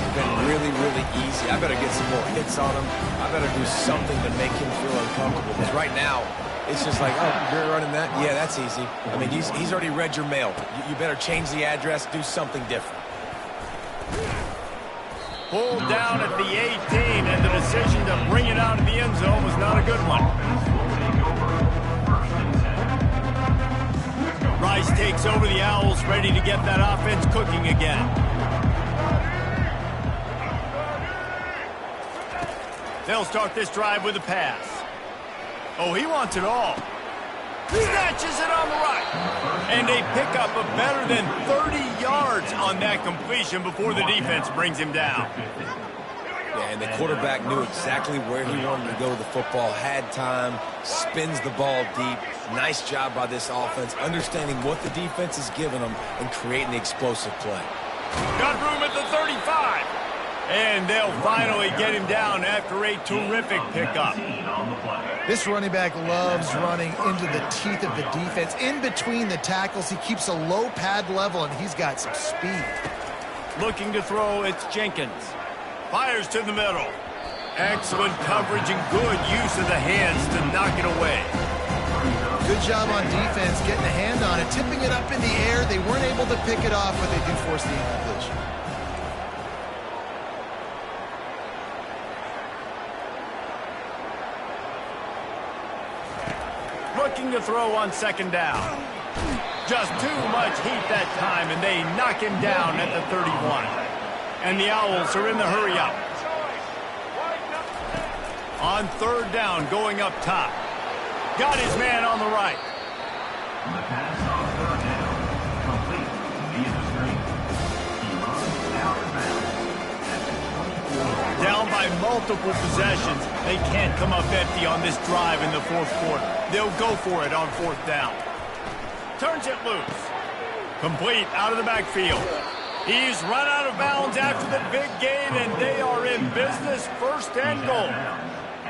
really, really easy. I better get some more hits on him. I better do something to make him feel uncomfortable. Because right now, it's just like, oh, you're running that? Yeah, that's easy. I mean, he's already read your mail. You better change the address, do something different. Pulled down at the 18, and the decision to bring it out of the end zone was not a good one. Rice takes over the Owls, ready to get that offense cooking again. They'll start this drive with a pass. Oh, he wants it all. Snatches it on the right. And they pick up a better than 30 yards on that completion before the defense brings him down. Yeah, and the quarterback knew exactly where he wanted to go with the football, had time, spins the ball deep. Nice job by this offense, understanding what the defense is giving them and creating the explosive play. Got room at the 35. And they'll finally get him down after a terrific pickup. This running back loves running into the teeth of the defense. In between the tackles, he keeps a low pad level, and he's got some speed. Looking to throw, it's Jenkins. Fires to the middle. Excellent coverage and good use of the hands to knock it away. Good job on defense getting a hand on it, tipping it up in the air. They weren't able to pick it off, but they do force the incompletion. Looking to throw on second down. Just too much heat that time, and they knock him down at the 31. And the Owls are in the hurry up. On third down, going up top. Got his man on the right. The pass on third down, complete via the screen. He runs out of bounds at the 24. Down by multiple possessions. They can't come up empty on this drive in the fourth quarter. They'll go for it on fourth down. Turns it loose. Complete out of the backfield. He's run out of bounds after the big gain, and they are in business, first and goal.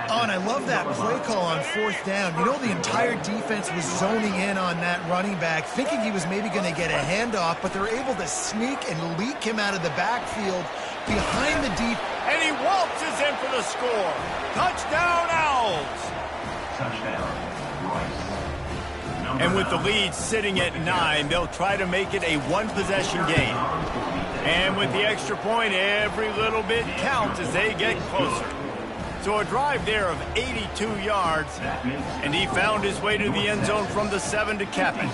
Oh, and I love that play call on fourth down. You know, the entire defense was zoning in on that running back, thinking he was maybe going to get a handoff, but they're able to sneak and leak him out of the backfield behind the deep. And he waltzes in for the score. Touchdown, Owls. Touchdown, Rice. And with the lead sitting at 9, they'll try to make it a one-possession game. And with the extra point, every little bit counts as they get closer. So a drive there of 82 yards, and he found his way to the end zone from the 7 to cap it.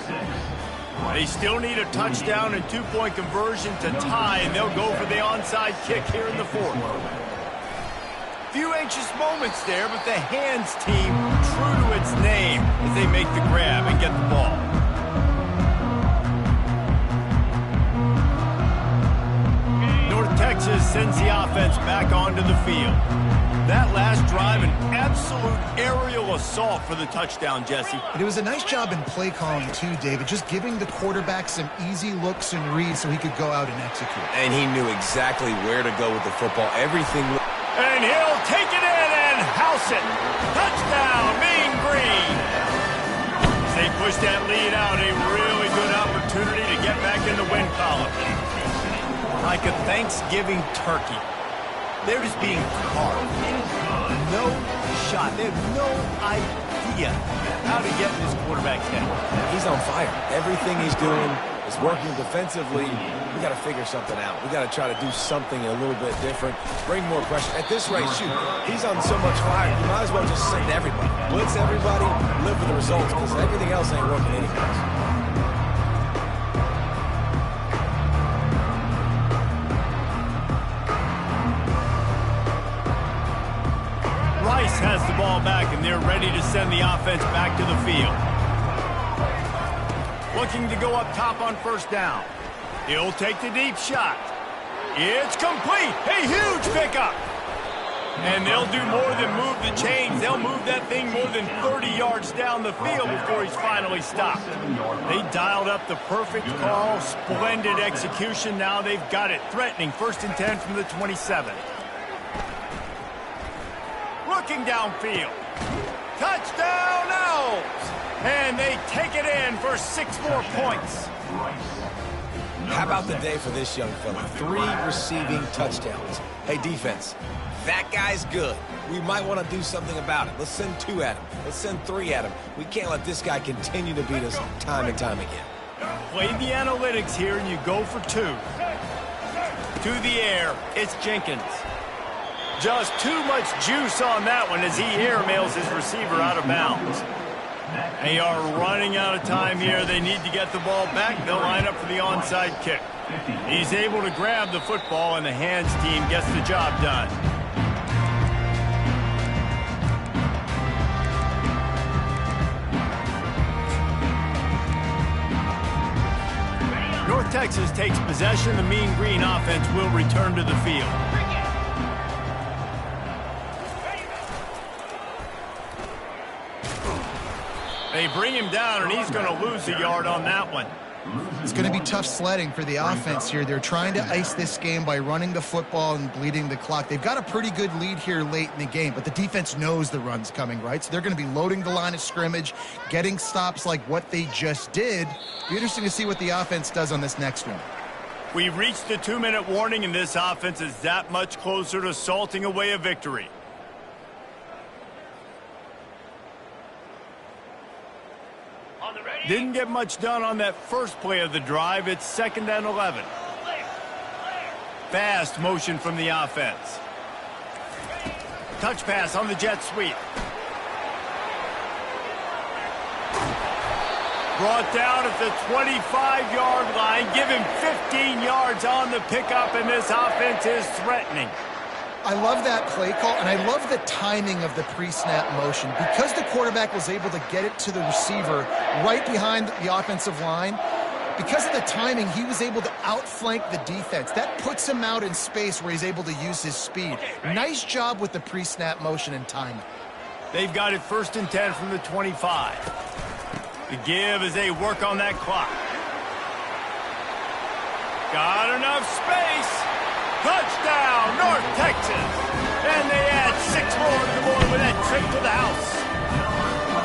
They still need a touchdown and two-point conversion to tie, and they'll go for the onside kick here in the fourth. Few anxious moments there, but the hands team true to its name as they make the grab and get the ball. North Texas sends the offense back onto the field. That last drive, an absolute aerial assault for the touchdown, Jesse. And it was a nice job in play calling, too, David, just giving the quarterback some easy looks and reads so he could go out and execute. And he knew exactly where to go with the football. Everything. And he'll take it in and house it. Touchdown, Mean Green. As they push that lead out, a really good opportunity to get back in the win column. Like a Thanksgiving turkey. They're just being carved. No shot. They have no idea how to get in this quarterback's head. He's on fire. Everything he's doing is working defensively. We got to figure something out. We got to try to do something a little bit different. Bring more pressure. At this rate, shoot, he's on so much fire. You might as well just send everybody. Blitz everybody, live with the results, because everything else ain't working anyways. Rice has the ball back, and they're ready to send the offense back to the field. Looking to go up top on first down. He'll take the deep shot. It's complete. A huge pickup. And they'll do more than move the chains. They'll move that thing more than 30 yards down the field before he's finally stopped. They dialed up the perfect call. Splendid execution. Now they've got it. Threatening 1st and 10 from the 27. Looking downfield. Touchdown, Owls! And they take it in for 6 more points. How about the day for this young fella? 3 receiving touchdowns. Hey, defense, that guy's good. We might want to do something about it. Let's send 2 at him. Let's send 3 at him. We can't let this guy continue to beat us time and time again. Play the analytics here, and you go for 2. To the air, it's Jenkins. Just too much juice on that one as he airmails his receiver out of bounds. They are running out of time here. They need to get the ball back. They'll line up for the onside kick. He's able to grab the football, and the hands team gets the job done. North Texas takes possession. The Mean Green offense will return to the field. They bring him down, and he's going to lose a yard on that one. It's going to be tough sledding for the offense here. They're trying to ice this game by running the football and bleeding the clock. They've got a pretty good lead here late in the game, but the defense knows the run's coming, right? So they're going to be loading the line of scrimmage, getting stops like what they just did. Be interesting to see what the offense does on this next one. We've reached the 2-minute warning, and this offense is that much closer to salting away a victory. Didn't get much done on that first play of the drive. It's 2nd and 11. Fast motion from the offense. Touch pass on the jet sweep. Brought down at the 25-yard line. Give him 15 yards on the pickup, and this offense is threatening. I love that play call, and I love the timing of the pre-snap motion. Because the quarterback was able to get it to the receiver right behind the offensive line, because of the timing, he was able to outflank the defense. That puts him out in space where he's able to use his speed. Nice job with the pre-snap motion and timing. They've got it 1st and 10 from the 25. The give as they work on that clock. Got enough space. Touchdown, North Texas. And they add 6 more to the board with that trip to the house.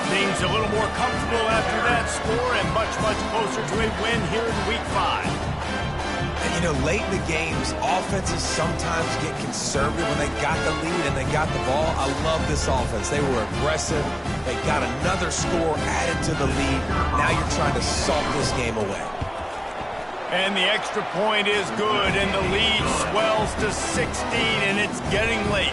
Things a little more comfortable after that score and much, much closer to a win here in Week 5. And, you know, late in the games, offenses sometimes get conservative when they got the lead and they got the ball. I love this offense. They were aggressive. They got another score added to the lead. Now you're trying to salt this game away. And the extra point is good, and the lead swells to 16, and it's getting late.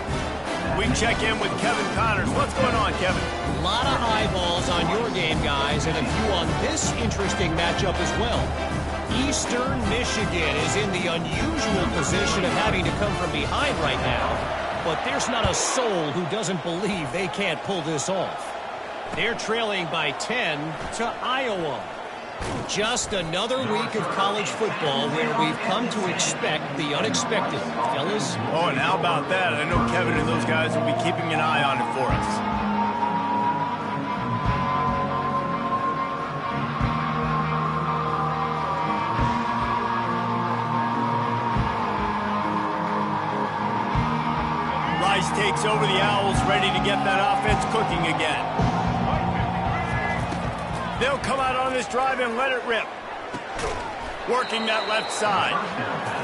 We check in with Kevin Connors. What's going on, Kevin? A lot of eyeballs on your game, guys, and a few on this interesting matchup as well. Eastern Michigan is in the unusual position of having to come from behind right now, but there's not a soul who doesn't believe they can't pull this off. They're trailing by 10 to Iowa. Just another week of college football where we've come to expect the unexpected, fellas. Oh, and how about that? I know Kevin and those guys will be keeping an eye on it for us. Rice takes over the Owls, ready to get that offense cooking again. They'll come out on this drive and let it rip. Working that left side.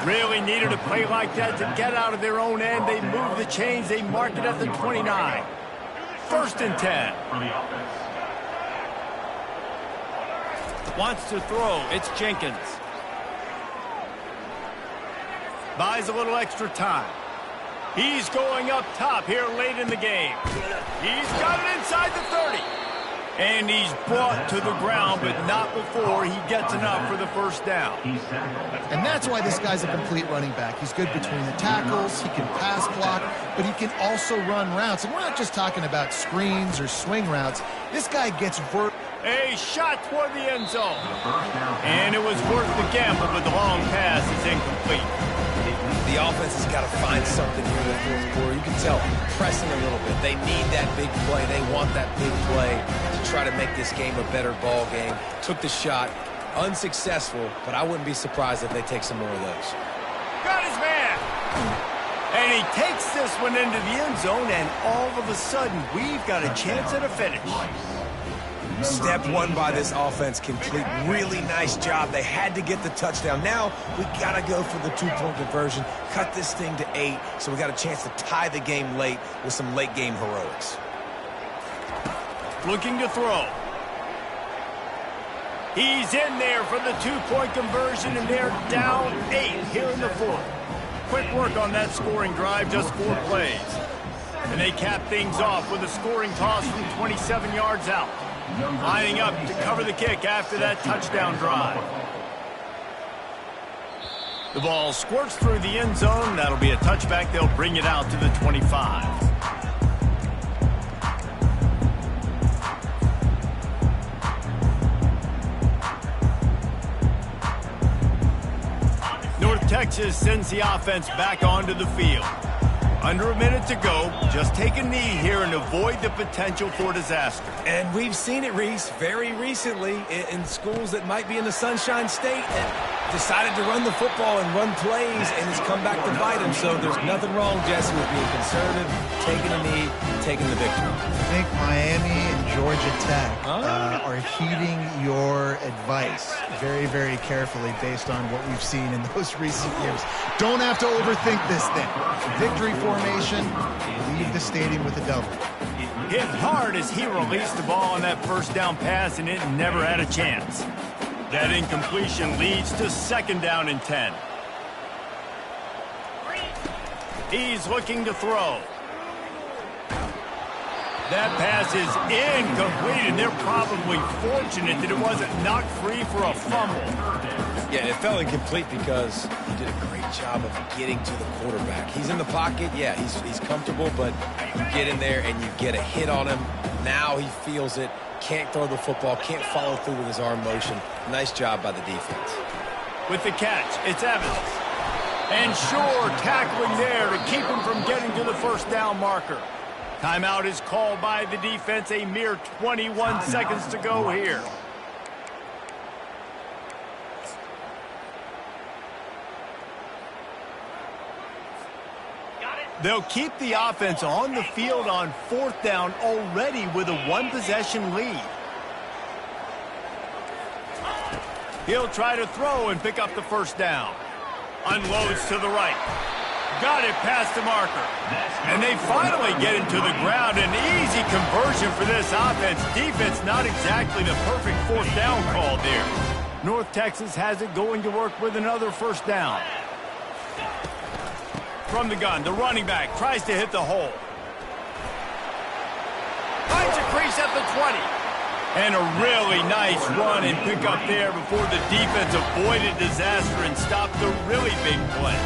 Really needed a play like that to get out of their own end. They move the chains. They mark it at the 29. 1st and 10. Wants to throw. It's Jenkins. Buys a little extra time. He's going up top here late in the game. He's got it inside the 30. And he's brought to the ground, but not before he gets enough for the 1st down. And that's why this guy's a complete running back. He's good between the tackles, he can pass block, but he can also run routes. And we're not just talking about screens or swing routes. This guy gets a shot toward the end zone. And it was worth the gamble, but the long pass is incomplete. The offense has got to find something here in the 4th quarter. You can tell, pressing a little bit. They need that big play. They want that big play to try to make this game a better ball game. Took the shot. Unsuccessful, but I wouldn't be surprised if they take some more of those. Got his man. And he takes this one into the end zone, and all of a sudden, we've got a chance at a finish. Step one by this offense complete. Really nice job. They had to get the touchdown. Now we got to go for the 2-point conversion. Cut this thing to 8 so we got a chance to tie the game late with some late game heroics. Looking to throw. He's in there for the 2-point conversion, and they're down 8 here in the 4th. Quick work on that scoring drive, just 4 plays. And they cap things off with a scoring toss from 27 yards out. Lining up to cover the kick after that touchdown drive. The ball squirts through the end zone. That'll be a touchback. They'll bring it out to the 25. North Texas sends the offense back onto the field. Under a minute to go. Just take a knee here and avoid the potential for disaster. And we've seen it, Reese, very recently in schools that might be in the Sunshine State that decided to run the football and run plays, and it's come back to bite them. So there's nothing wrong, Jesse, with being conservative, taking a knee, taking the victory. I think Miami and Georgia Tech are heeding your advice very, very carefully based on what we've seen in those recent years. Don't have to overthink this thing. Victory formation, leave the stadium with a double. Hit hard as he released the ball on that first down pass, and it never had a chance. That incompletion leads to 2nd down and 10. He's looking to throw. That pass is incomplete, and they're probably fortunate that it wasn't knocked free for a fumble. Yeah, it fell incomplete because he did a great job of getting to the quarterback. He's in the pocket. Yeah, he's comfortable, but you get in there and you get a hit on him. Now he feels it. Can't throw the football. Can't follow through with his arm motion. Nice job by the defense. With the catch, it's Evans. And sure, tackling there to keep him from getting to the first down marker. Timeout is called by the defense. A mere 21 seconds to go here. They'll keep the offense on the field on 4th down already with a 1-possession lead. He'll try to throw and pick up the first down. Unloads to the right. Got it past the marker. And they finally get him to the ground. An easy conversion for this offense. Defense not exactly the perfect 4th down call there. North Texas has it going to work with another first down. From the gun, the running back tries to hit the hole. Finds a crease at the 20. And a really nice run and pick up there before the defense avoided disaster and stopped the really big play.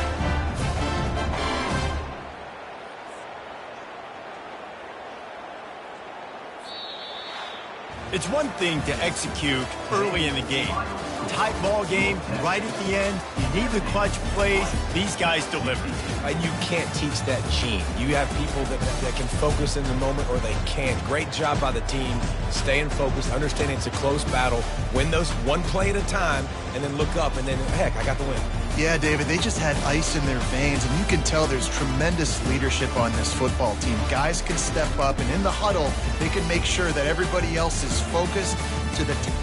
It's one thing to execute early in the game. Tight ball game, right at the end, you need the clutch plays. These guys deliver. And you can't teach that gene. You have people that can focus in the moment or they can't. Great job by the team, staying focused, understanding it's a close battle, win those one play at a time, and then look up and then, heck, I got the win. Yeah, David, they just had ice in their veins, and you can tell there's tremendous leadership on this football team. Guys can step up, and in the huddle, they can make sure that everybody else is focused to the team.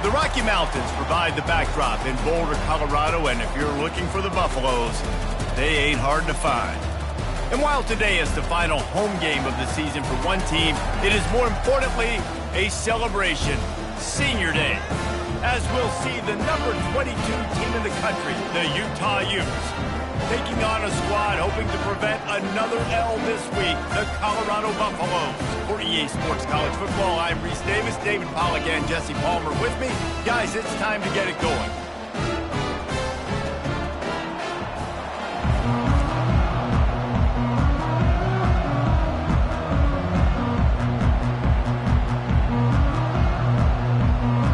The Rocky Mountains provide the backdrop in Boulder, Colorado, and if you're looking for the Buffaloes, they ain't hard to find. And while today is the final home game of the season for one team, it is more importantly a celebration, Senior Day. as we'll see the number 22 team in the country, the Utah Utes, taking on a squad hoping to prevent another L this week, the Colorado Buffaloes. For EA Sports College Football, I'm Reese Davis, David Pollack, and Jesse Palmer with me. Guys, it's time to get it going.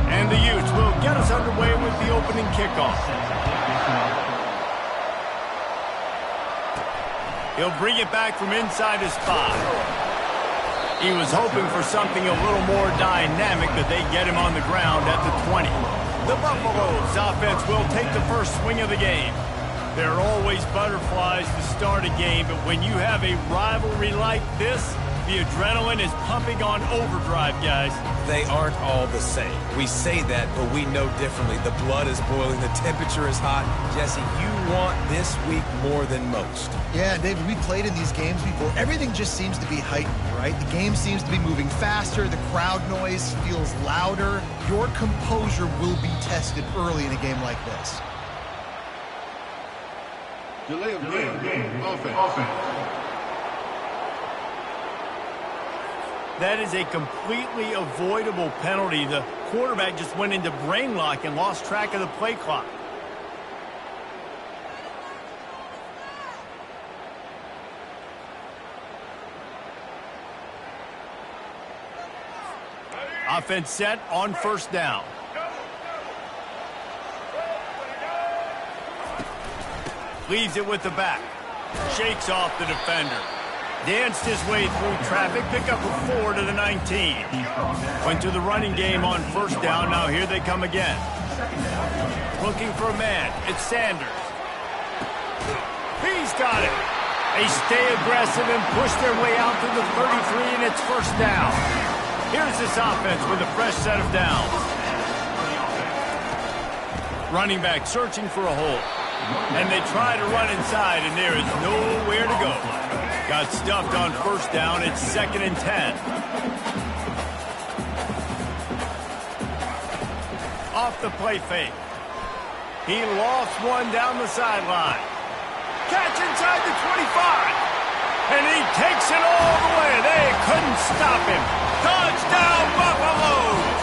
And the Utes will get us underway with the opening kickoff. He'll bring it back from inside his 5. He was hoping for something a little more dynamic, but they get him on the ground at the 20. The Buffaloes offense will take the first swing of the game. There are always butterflies to start a game, but when you have a rivalry like this, the adrenaline is pumping on overdrive, guys. They aren't all the same. We say that, but we know differently. The blood is boiling. The temperature is hot. Jesse, you want this week more than most. Yeah, David, we played in these games before. Everything just seems to be heightened, right? The game seems to be moving faster. The crowd noise feels louder. Your composure will be tested early in a game like this. Delay of game. Offense. That is a completely avoidable penalty. The quarterback just went into brain lock and lost track of the play clock. Offense set on first down. Leaves it with the back. Shakes off the defender. Danced his way through traffic, pick up a 4 to the 19. Went to the running game on first down. Now here they come again. Looking for a man. It's Sanders. He's got it. They stay aggressive and push their way out to the 33, and it's first down. Here's this offense with a fresh set of downs. Running back searching for a hole. And they try to run inside, and there is nowhere to go. Got stuffed on first down. It's 2nd and 10. Off the play fake. He lost one down the sideline. Catch inside the 25. And he takes it all the way. They couldn't stop him. Touchdown, Buffaloes!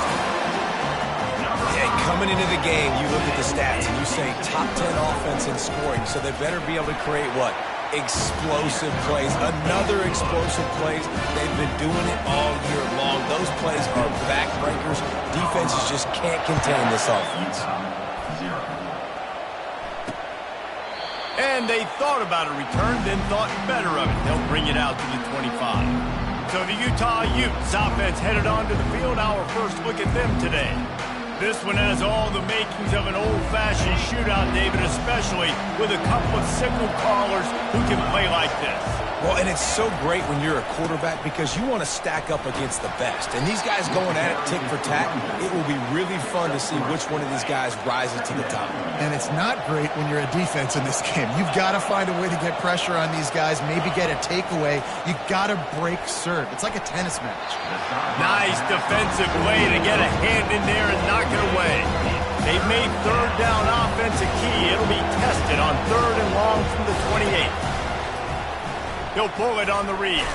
Hey, coming into the game, you look at the stats and you say top 10 offense in scoring, so they better be able to create what? Explosive plays. Another explosive plays. They've been doing it all year long. Those plays are backbreakers. Defenses just can't contain this offense. And they thought about a return, then thought better of it. They'll bring it out to the 25. So the Utah Utes offense headed onto the field. Our first look at them today. This one has all the makings of an old-fashioned shootout, David, especially with a couple of signal callers who can play like this. Well, and it's so great when you're a quarterback because you want to stack up against the best. And these guys going at it tick for tack, it will be really fun to see which one of these guys rises to the top. And it's not great when you're a defense in this game. You've got to find a way to get pressure on these guys, maybe get a takeaway. You got to break serve. It's like a tennis match. Nice defensive play to get a hand in there and knock it away. They've made third down offense a key. It'll be tested on 3rd and long from the 28. He'll pull it on the read.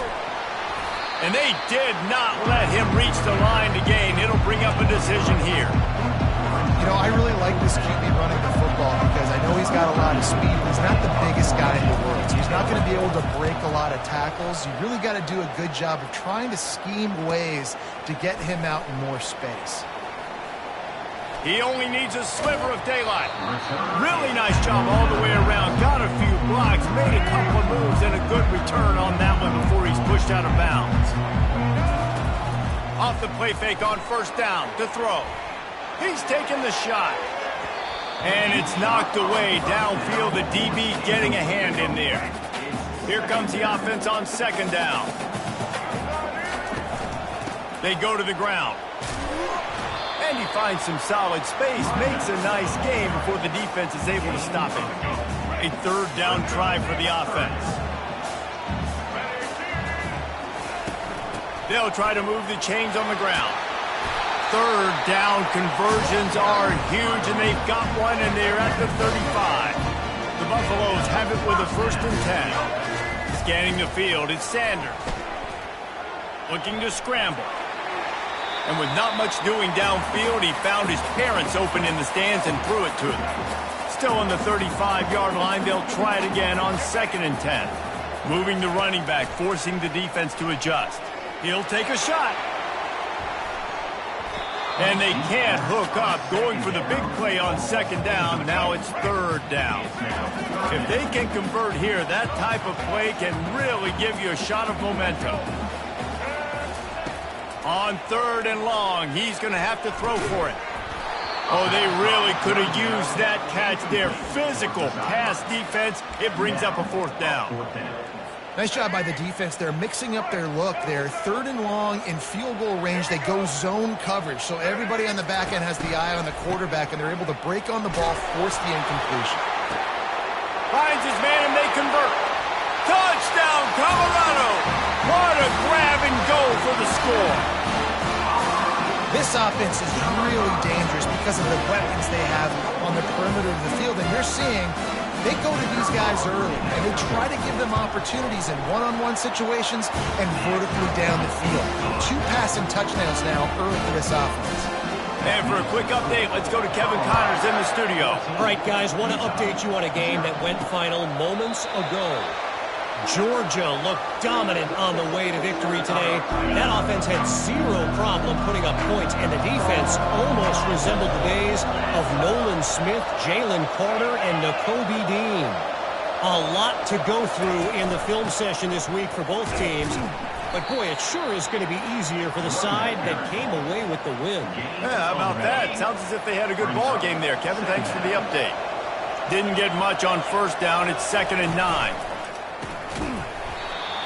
And they did not let him reach the line to gain. It'll bring up a decision here. You know, I really like this QB running the football because I know he's got a lot of speed. He's not the biggest guy in the world, so he's not going to be able to break a lot of tackles. You really got to do a good job of trying to scheme ways to get him out in more space. He only needs a sliver of daylight. Really nice job all the way around. Got a few blocks, made a couple of moves, and a good return on that one before he's pushed out of bounds. Off the play fake on first down to throw. He's taking the shot. And it's knocked away downfield. The DB getting a hand in there. Here comes the offense on 2nd down. They go to the ground. And he finds some solid space, makes a nice game before the defense is able to stop him. A 3rd down try for the offense. They'll try to move the chains on the ground. third down conversions are huge, and they've got one, and they're at the 35. The Buffaloes have it with a 1st and 10. Scanning the field, it's Sanders. Looking to scramble. And with not much doing downfield, he found his parents open in the stands and threw it to them. Still on the 35-yard line, they'll try it again on 2nd and 10. Moving the running back, forcing the defense to adjust. He'll take a shot. And they can't hook up, going for the big play on 2nd down. Now it's 3rd down. If they can convert here, that type of play can really give you a shot of momentum. On 3rd and long, he's going to have to throw for it. Oh, they really could have used that catch there. Physical pass defense. It brings up a 4th down. Nice job by the defense. They're mixing up their look. They're 3rd and long in field goal range. They go zone coverage. So everybody on the back end has the eye on the quarterback, and they're able to break on the ball, force the incompletion. Finds his man, and they convert. Touchdown, Colorado! What a grab and go for the score. This offense is really dangerous because of the weapons they have on the perimeter of the field. And you're seeing they go to these guys early, and they try to give them opportunities in one-on-one situations and vertically down the field. 2 passing touchdowns now early for this offense. And for a quick update, let's go to Kevin Connors in the studio. All right, guys, want to update you on a game that went final moments ago. Georgia looked dominant on the way to victory today. That offense had 0 problem putting up points, and the defense almost resembled the days of Nolan Smith, Jalen Carter, and Nakobe Dean. A lot to go through in the film session this week for both teams. But, boy, it sure is going to be easier for the side that came away with the win. Yeah, how about that? Sounds as if they had a good ball game there. Kevin, thanks for the update. Didn't get much on 1st down. It's 2nd and 9.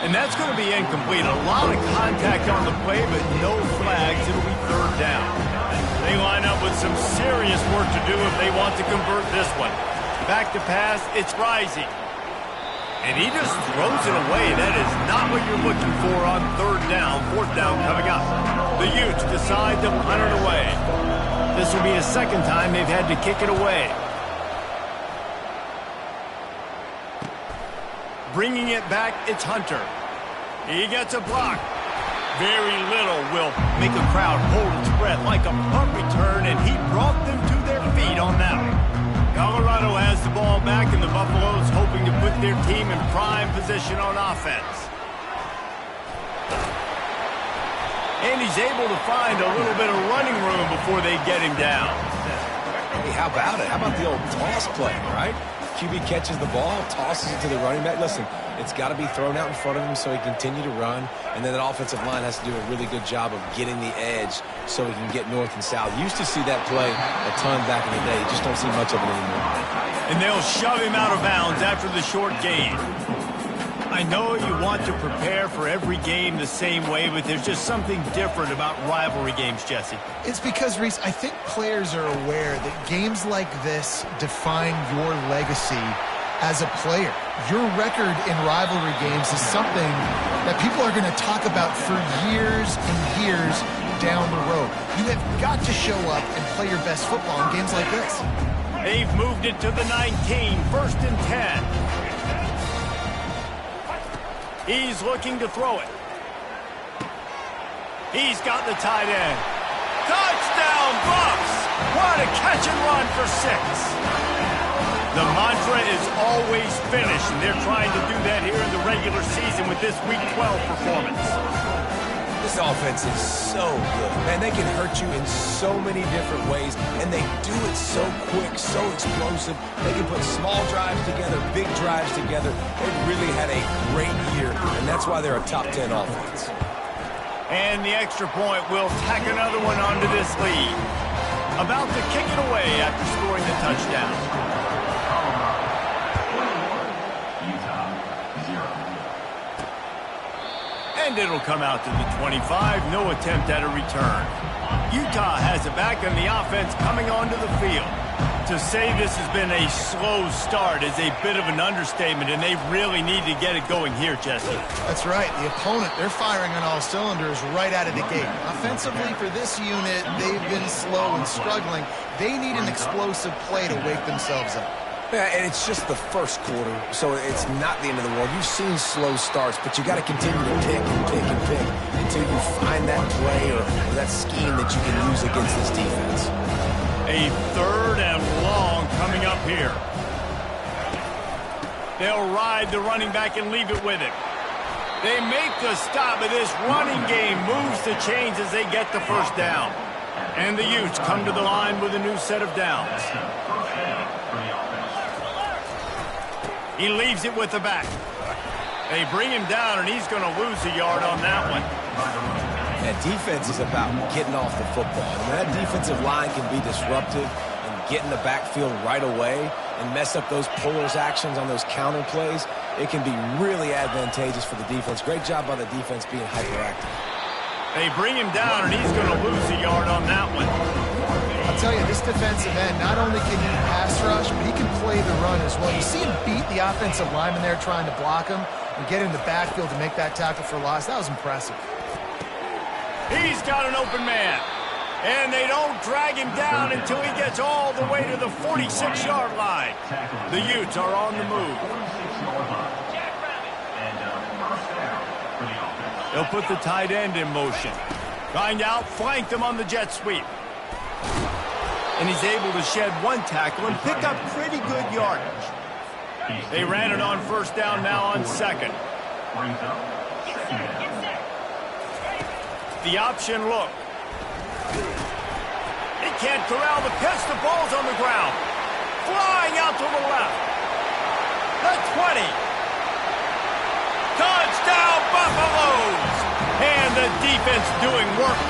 And that's going to be incomplete. A lot of contact on the play, but no flags. It'll be 3rd down. They line up with some serious work to do if they want to convert this one. Back to pass, it's Rising. And he just throws it away. That is not what you're looking for on 3rd down. 4th down coming up. The Utes decide to punt it away. This will be the 2nd time they've had to kick it away. Bringing it back, it's Hunter. He gets a block. Very little will make a crowd hold its breath like a punt return, and he brought them to their feet on that one. Colorado has the ball back, and the Buffaloes hoping to put their team in prime position on offense. And he's able to find a little bit of running room before they get him down. Hey, how about it? How about the old toss play, right? QB catches the ball, tosses it to the running back. Listen, it's got to be thrown out in front of him so he can continue to run. And then that offensive line has to do a really good job of getting the edge so he can get north and south. Used to see that play a ton back in the day. You just don't see much of it anymore. And they'll shove him out of bounds after the short gain. I know you want to prepare for every game the same way, but there's just something different about rivalry games, Jesse. It's because, Reese, I think players are aware that games like this define your legacy as a player. Your record in rivalry games is something that people are going to talk about for years and years down the road. You have got to show up and play your best football in games like this. They've moved it to the 19, 1st and 10. He's looking to throw it. He's got the tight end. Touchdown, Bucks! What a catch and run for 6. The mantra is always finish, and they're trying to do that here in the regular season with this Week 12 performance. This offense is so good. Man, they can hurt you in so many different ways, and they do it so quick, so explosive. They can put small drives together, big drives together. They've really had a great year, and that's why they're a top 10 offense. And the extra point will tack another one onto this lead. About to kick it away after scoring the touchdown. And it'll come out to the 25. No attempt at a return. Utah has it back, and the offense coming onto the field. To say this has been a slow start is a bit of an understatement, and they really need to get it going here, Jesse. That's right. The opponent, they're firing on all cylinders right out of the gate. Offensively, for this unit, they've been slow and struggling. They need an explosive play to wake themselves up. Yeah, and it's just the first quarter, so it's not the end of the world. You've seen slow starts, but you got to continue to pick and pick and pick until you find that play or that scheme that you can use against this defense. A 3rd and long coming up here. They'll ride the running back and leave it with him. They make the stop, but this running game moves the chains as they get the first down. And the Utes come to the line with a new set of downs. He leaves it with the back. They bring him down, and he's going to lose a yard on that one. That defense is about getting off the football. And when that defensive line can be disruptive and get in the backfield right away and mess up those pullers actions on those counter plays, it can be really advantageous for the defense. Great job by the defense being hyperactive. They bring him down, and he's going to lose a yard on that one. I'll tell you, this defensive end, not only can he pass rush, but he can play the run as well. You see him beat the offensive lineman there trying to block him and get in the backfield to make that tackle for loss. That was impressive. He's got an open man. And they don't drag him down until he gets all the way to the 46-yard line. The Utes are on the move. They'll put the tight end in motion. Trying to outflank them on the jet sweep. And he's able to shed one tackle and pick up pretty good yardage. They ran it on 1st down, now on 2nd. The option look. He can't corral the pitch. The ball's on the ground. Flying out to the left. The 20. Touchdown, Buffaloes! And the defense doing work.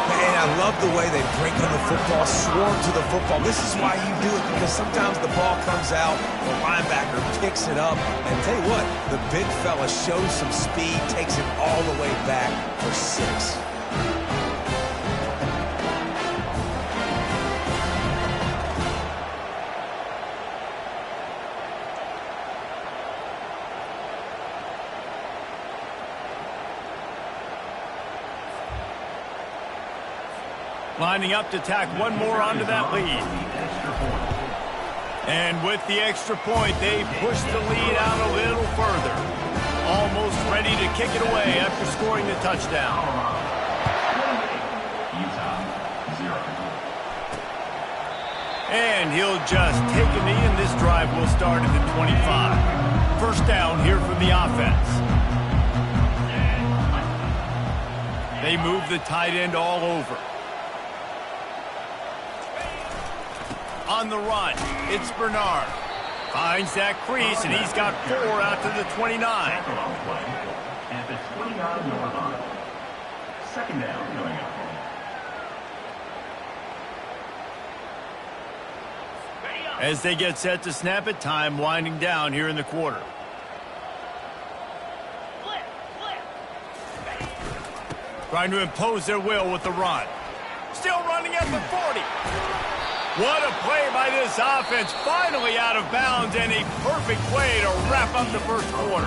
And I love the way they break on the football, swarm to the football. This is why you do it, because sometimes the ball comes out, the linebacker picks it up, and tell you what, the big fella shows some speed, takes it all the way back for 6. Lining up to tack one more onto that lead. And with the extra point, they push the lead out a little further. Almost ready to kick it away after scoring the touchdown. And he'll just take a knee, and this drive will start at the 25. 1st down here from the offense. They move the tight end all over. On the run, it's Bernard. Finds that crease, and he's got 4 out to the 29. At the 29-yard line. 2nd down going up. As they get set to snap it, time winding down here in the quarter. Trying to impose their will with the run. Still running at the 40. What a play by this offense. Finally out of bounds, and a perfect play to wrap up the 1st quarter.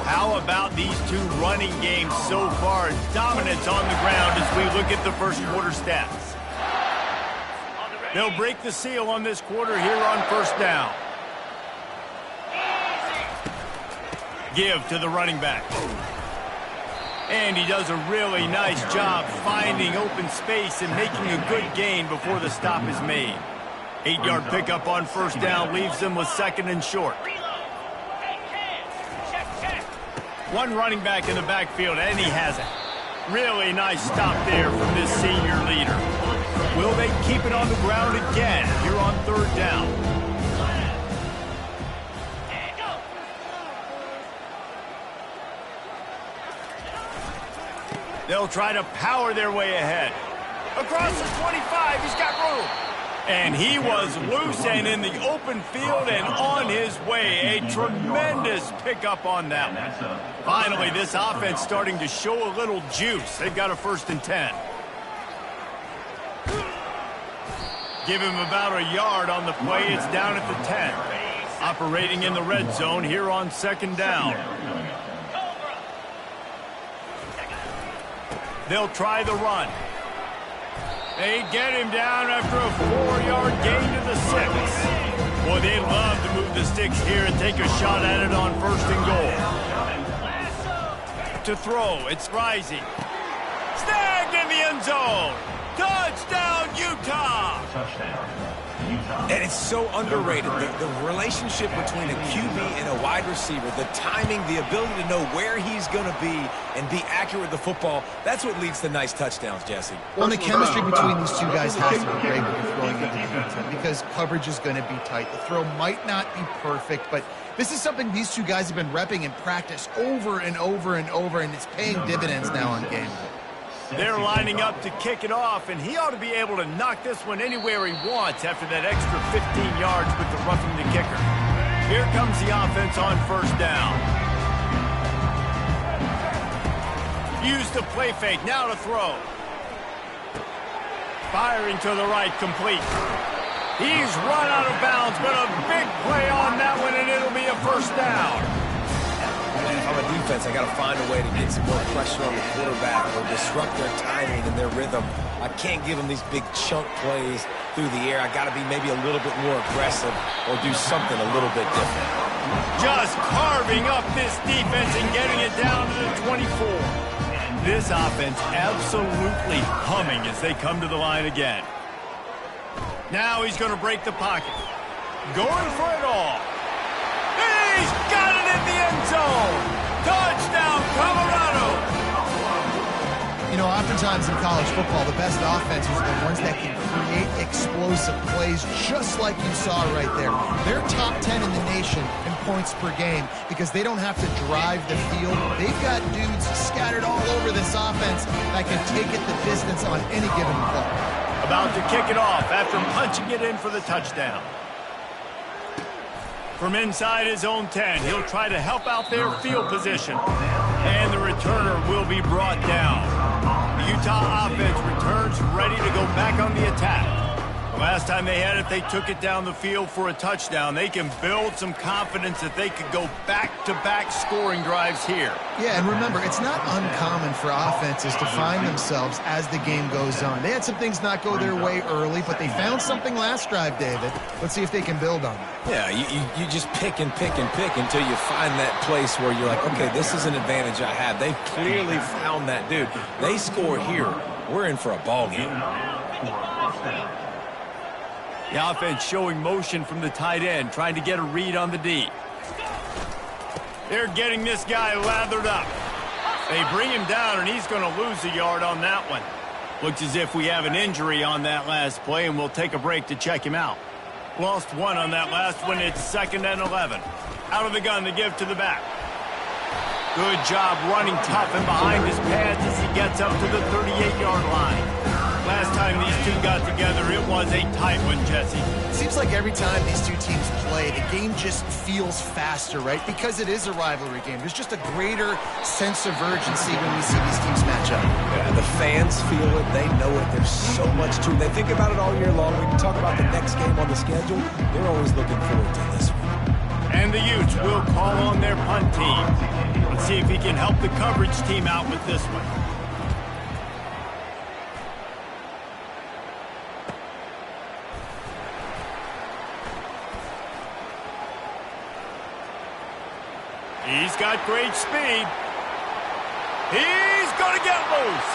How about these two running games so far? Dominance on the ground as we look at the 1st quarter stats. They'll break the seal on this quarter here on 1st down. Give to the running back. And he does a really nice job finding open space and making a good gain before the stop is made. 8-yard pickup on 1st down leaves them with 2nd and short. One running back in the backfield, and he has it. Really nice stop there from this senior leader. Will they keep it on the ground again here on 3rd down? They'll try to power their way ahead. Across the 25, he's got room. And he was loose and in the open field and on his way. A tremendous pickup on that one. Finally, this offense starting to show a little juice. They've got a 1st and 10. Give him about a yard on the play. It's down at the 10. Operating in the red zone here on second down. They'll try the run. They get him down after a 4-yard gain to the 6. Boy, they love to move the sticks here and take a shot at it on 1st and goal. To throw, it's Rising. Snagged in the end zone. Touchdown, Utah! Touchdown, Utah. And it's so underrated. The relationship between a QB and a wide receiver, the timing, the ability to know where he's going to be and be accurate with the football, that's what leads to nice touchdowns, Jesse. Well, the chemistry between these two guys has to be great when you're throwing into the end zone because coverage is going to be tight. The throw might not be perfect, but this is something these two guys have been repping in practice over and over and over, and it's paying dividends now on game day. They're lining up to kick it off, and he ought to be able to knock this one anywhere he wants after that extra 15 yards with the roughing the kicker. Here comes the offense on 1st down. Use the play fake, now to throw. Firing to the right, complete. He's run out of bounds, but a big play on that one, and it'll be a 1st down. If I'm a defense, I got to find a way to get some more pressure on the quarterback or disrupt their timing and their rhythm. I can't give them these big chunk plays through the air. I got to be maybe a little bit more aggressive or do something a little bit different. Just carving up this defense and getting it down to the 24. This offense absolutely humming as they come to the line again. Now he's going to break the pocket. Going for it all. He's got it in the end zone. Touchdown, Colorado. You know, oftentimes in college football, the best offenses are the ones that can create explosive plays, just like you saw right there. They're top 10 in the nation in points per game because they don't have to drive the field. They've got dudes scattered all over this offense that can take it the distance on any given play. About to kick it off after punching it in for the touchdown. From inside his own 10, he'll try to help out their field position. And the returner will be brought down. The Utah offense returns ready to go back on the attack. The last time they had it, they took it down the field for a touchdown. They can build some confidence that they could go back-to-back scoring drives here. Yeah, and remember, it's not uncommon for offenses to find themselves as the game goes on. They had some things not go their way early, but they found something last drive, David. Let's see if they can build on it. Yeah, you just pick and pick and pick until you find that place where you're like, okay, this is an advantage I have. They've clearly found that, dude. They score here. We're in for a ball game. The offense showing motion from the tight end, trying to get a read on the D. They're getting this guy lathered up. They bring him down, and he's going to lose a yard on that one. Looks as if we have an injury on that last play, and we'll take a break to check him out. Lost one on that last one. It's 2nd and 11. Out of the gun to give to the back. Good job running tough and behind his pads as he gets up to the 38-yard line. Last time these two got together, it was a tight one, Jesse. It seems like every time these two teams play, the game just feels faster, right? Because it is a rivalry game. There's just a greater sense of urgency when we see these teams match up. Yeah, the fans feel it. They know it. There's so much to it. They think about it all year long. We can talk about the next game on the schedule. They're always looking forward to this one. And the Utes will call on their punt team. Let's see if he can help the coverage team out with this one. He's got great speed. He's going to get loose.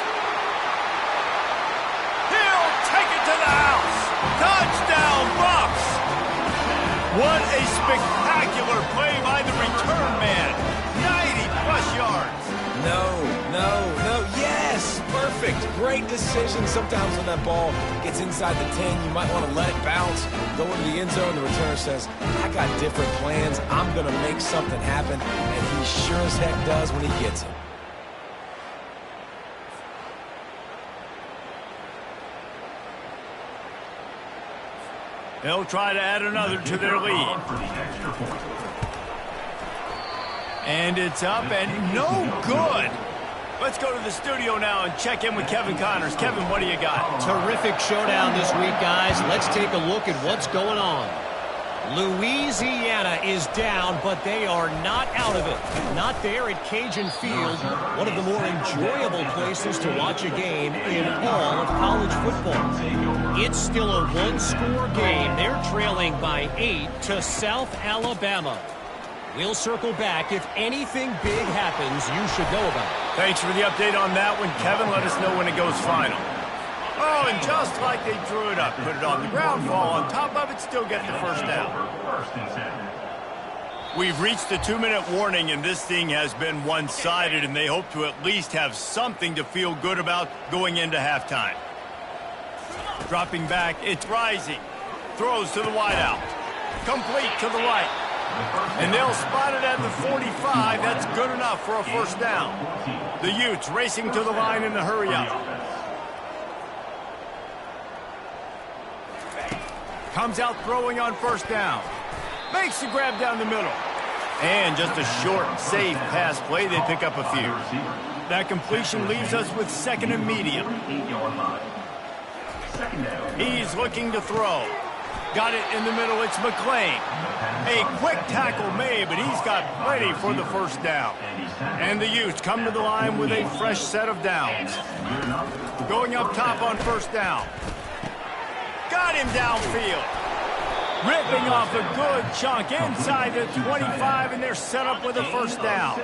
He'll take it to the house. Touchdown, Bucs. What a spectacular play by the return man. 90-plus yards. No. Yes, perfect. Great decision. Sometimes when that ball gets inside the 10, you might want to let it bounce, go into the end zone. The returner says, I got different plans. I'm going to make something happen. And he sure as heck does when he gets it. They'll try to add another to their lead. And it's up and no good. Let's go to the studio now and check in with Kevin Connors. Kevin, what do you got? Terrific showdown this week, guys. Let's take a look at what's going on. Louisiana is down, but they are not out of it. Not there at Cajun Field, one of the more enjoyable places to watch a game in all of college football. It's still a one-score game. They're trailing by 8 to South Alabama. We'll circle back. If anything big happens, you should know about it. Thanks for the update on that one, Kevin. Let us know when it goes final. Oh, and just like they drew it up, put it on the ground, fall on top of it, still get the first down. We've reached the 2-minute warning, and this thing has been one-sided, and they hope to at least have something to feel good about going into halftime. Dropping back, it's Rising. Throws to the wideout. Complete to the right. And they'll spot it at the 45. That's good enough for a first down. The Utes racing to the line in the hurry-up. Comes out throwing on first down. Makes the grab down the middle. And just a short, safe pass play. They pick up a few. That completion leaves us with second and medium. He's looking to throw. Got it in the middle. It's McClain. A quick tackle made, but he's got plenty for the first down. And the Utes come to the line with a fresh set of downs. Going up top on first down. Got him downfield. Ripping off a good chunk inside the 25, and they're set up with a first down.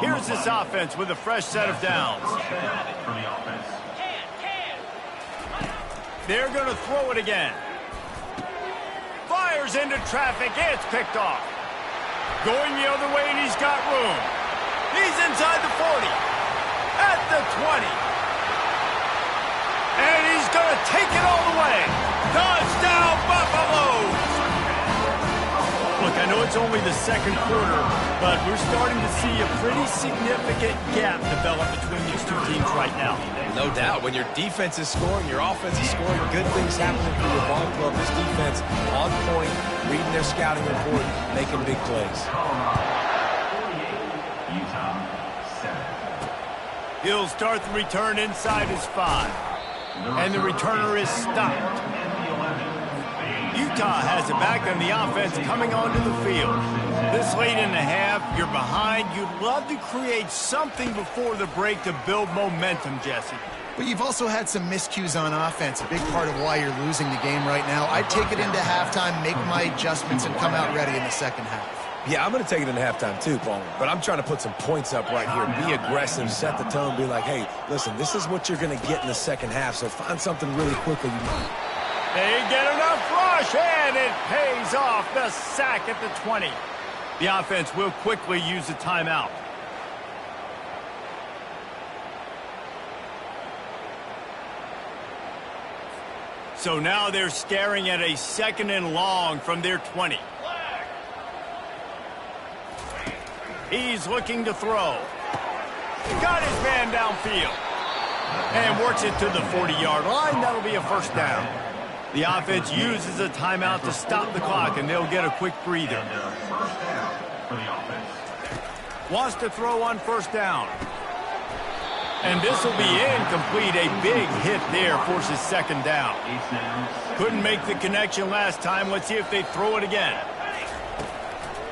Here's this offense with a fresh set of downs. They're going to throw it again. Fires into traffic. It's picked off. Going the other way, and he's got room. He's inside the 40. At the 20. And he's going to take it all the way. Touchdown, Buffaloes! Look, I know it's only the second quarter, but we're starting to see a pretty significant gap develop between these two teams right now. No doubt. When your defense is scoring, your offense is scoring, good things happening for your ball club. This defense on point, reading their scouting report, making big plays. He'll start the return inside his 5. And the returner is stopped. Utah has it back on the offense coming onto the field. This late in the half, you're behind. You'd love to create something before the break to build momentum, Jesse. But you've also had some miscues on offense, a big part of why you're losing the game right now. I'd take it into halftime, make my adjustments, and come out ready in the second half. Yeah, I'm going to take it into halftime too, Paul. But I'm trying to put some points up right here. Be aggressive, set the tone, be like, hey, listen, this is what you're going to get in the second half, so find something really quickly. They get enough rush, and it pays off. The sack at the 20. The offense will quickly use a timeout. So now they're staring at a second and long from their 20. He's looking to throw. Got his man downfield. And works it to the 40-yard line. That'll be a first down. The offense uses a timeout to stop the clock, and they'll get a quick breather. Wants to throw on first down. And this will be incomplete. A big hit there forces second down. Couldn't make the connection last time. Let's see if they throw it again.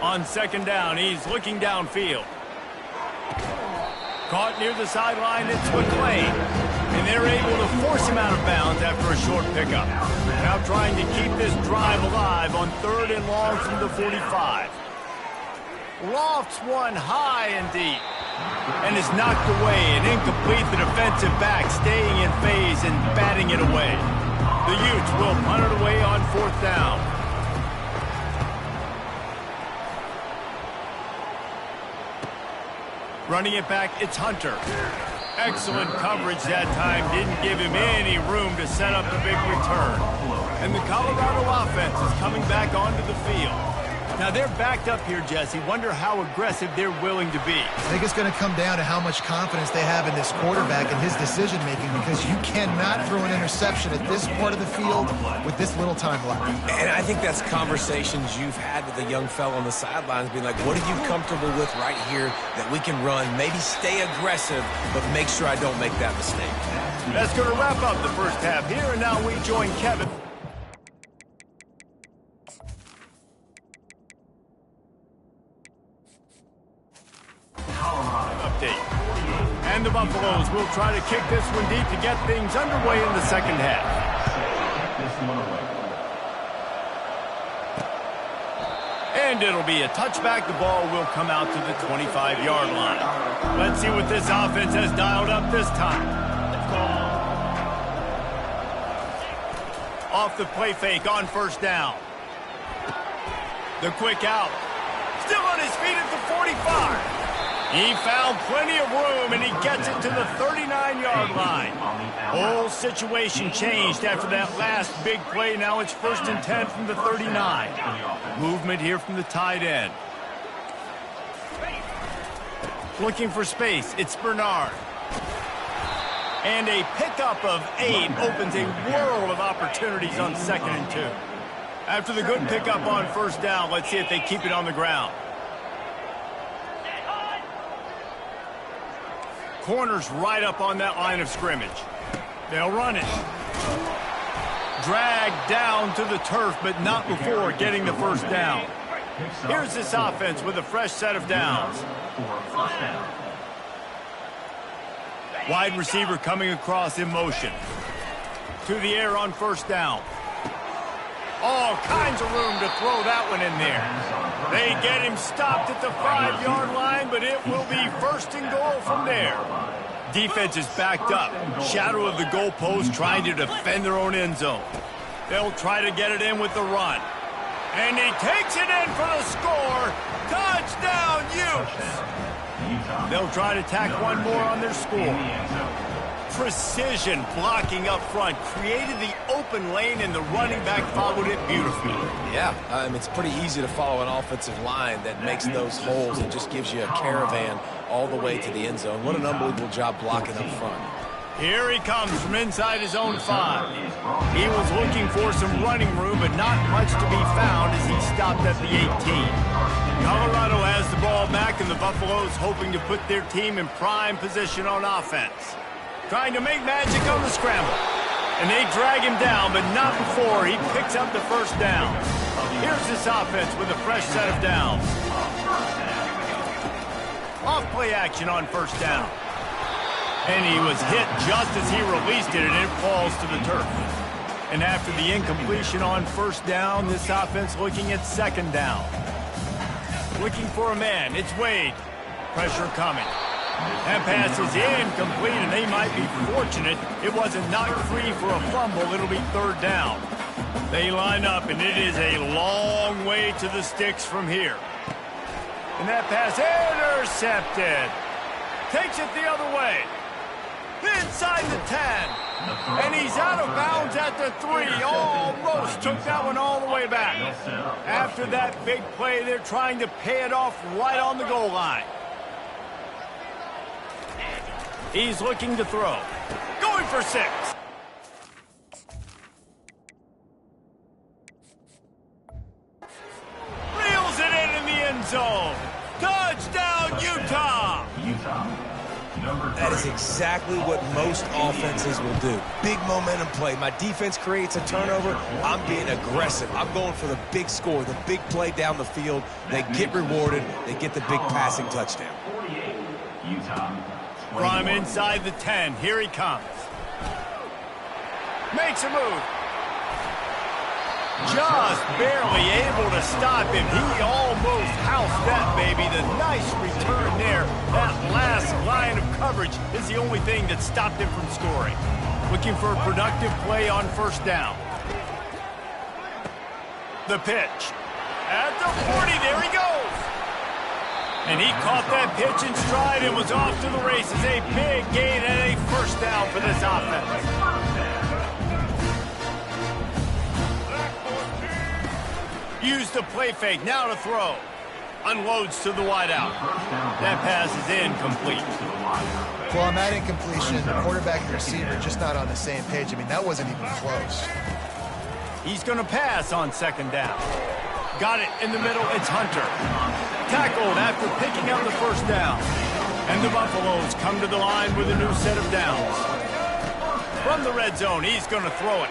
On second down, he's looking downfield. Caught near the sideline, it's McClain. And they're able to force him out of bounds after a short pickup. Now trying to keep this drive alive on third and long from the 45. Lofts one high and deep. And is knocked away and incomplete. The defensive back staying in phase and batting it away. The Utes will punt it away on fourth down. Running it back, it's Hunter. Excellent coverage that time. Didn't give him any room to set up the big return. And the Colorado offense is coming back onto the field. Now they're backed up here, Jesse. Wonder how aggressive they're willing to be. I think it's going to come down to how much confidence they have in this quarterback and his decision-making, because you cannot throw an interception at this part of the field with this little time left. And I think that's conversations you've had with a young fellow on the sidelines, being like, what are you comfortable with right here that we can run? Maybe stay aggressive, but make sure I don't make that mistake. That's going to wrap up the first half here, and now we join Kevin. Update. And the Buffaloes will try to kick this one deep to get things underway in the second half. And it'll be a touchback. The ball will come out to the 25-yard line. Let's see what this offense has dialed up this time. Off the play fake on first down. The quick out. Still on his feet at the 45. He found plenty of room, and he gets it to the 39-yard line. Whole situation changed after that last big play. Now it's 1st and 10 from the 39. Movement here from the tight end. Looking for space. It's Bernard. And a pickup of 8 opens a world of opportunities on 2nd and 2. After the good pickup on first down, let's see if they keep it on the ground. Corners right up on that line of scrimmage. They'll run it. Dragged down to the turf, but not before getting the first down. Here's this offense with a fresh set of downs. Wide receiver coming across in motion. To the air on first down. All kinds of room to throw that one in there. They get him stopped at the 5-yard line, but it will be 1st and goal from there. Defense is backed up. Shadow of the goalpost, trying to defend their own end zone. They'll try to get it in with the run. And he takes it in for the score. Touchdown, Utes! They'll try to tack one more on their score. Precision blocking up front created the open lane, and the running back followed it beautifully. Yeah, it's pretty easy to follow an offensive line that makes those holes and just gives you a caravan all the way to the end zone. What an unbelievable job blocking up front. Here he comes from inside his own 5. He was looking for some running room, but not much to be found as he stopped at the 18. Colorado has the ball back, and the Buffaloes hoping to put their team in prime position on offense. Trying to make magic on the scramble. And they drag him down, but not before he picks up the first down. Here's this offense with a fresh set of downs. Off play action on first down. And he was hit just as he released it, and it falls to the turf. And after the incompletion on first down, this offense looking at 2nd down. Looking for a man. It's Wade. Pressure coming. That pass is incomplete, and they might be fortunate it wasn't knocked free for a fumble. It'll be 3rd down. They line up, and it is a long way to the sticks from here. And that pass intercepted. Takes it the other way. Inside the 10. And he's out of bounds at the 3. Almost took that one all the way back. After that big play, they're trying to pay it off right on the goal line. He's looking to throw. Going for 6. Reels it in the end zone. Touchdown, Utah! That is exactly what most offenses will do. Big momentum play. My defense creates a turnover. I'm being aggressive. I'm going for the big score, the big play down the field. They get rewarded. They get the big passing touchdown. From inside the 10, here he comes. Makes a move. Just barely able to stop him. He almost housed that baby. The nice return there. That last line of coverage is the only thing that stopped him from scoring. Looking for a productive play on first down. The pitch. At the 40, there he goes. And he caught that pitch in stride and was off to the races. A big gain and a first down for this offense. Used the play fake, now to throw. Unloads to the wideout. That pass is incomplete. Well, on that incompletion, the quarterback and receiver just not on the same page. I mean, that wasn't even close. He's going to pass on second down. Got it in the middle, it's Hunter. Tackled after picking up the first down. And the Buffaloes come to the line with a new set of downs. From the red zone, he's going to throw it.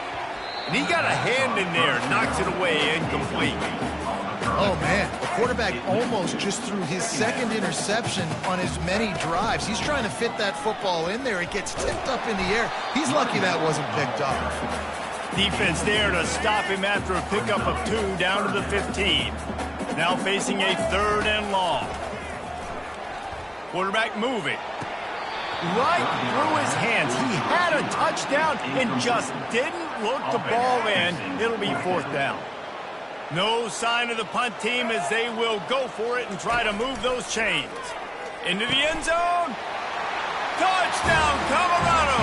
And he got a hand in there, knocks it away, incomplete. Oh, man, the quarterback almost just threw his second interception on as many drives. He's trying to fit that football in there. It gets tipped up in the air. He's lucky that wasn't picked up. Defense there to stop him after a pickup of 2 down to the 15. Now facing a 3rd and long. Quarterback moving. Right through his hands. He had a touchdown and just didn't look the ball in. It'll be 4th down. No sign of the punt team as they will go for it and try to move those chains. Into the end zone. Touchdown, Colorado!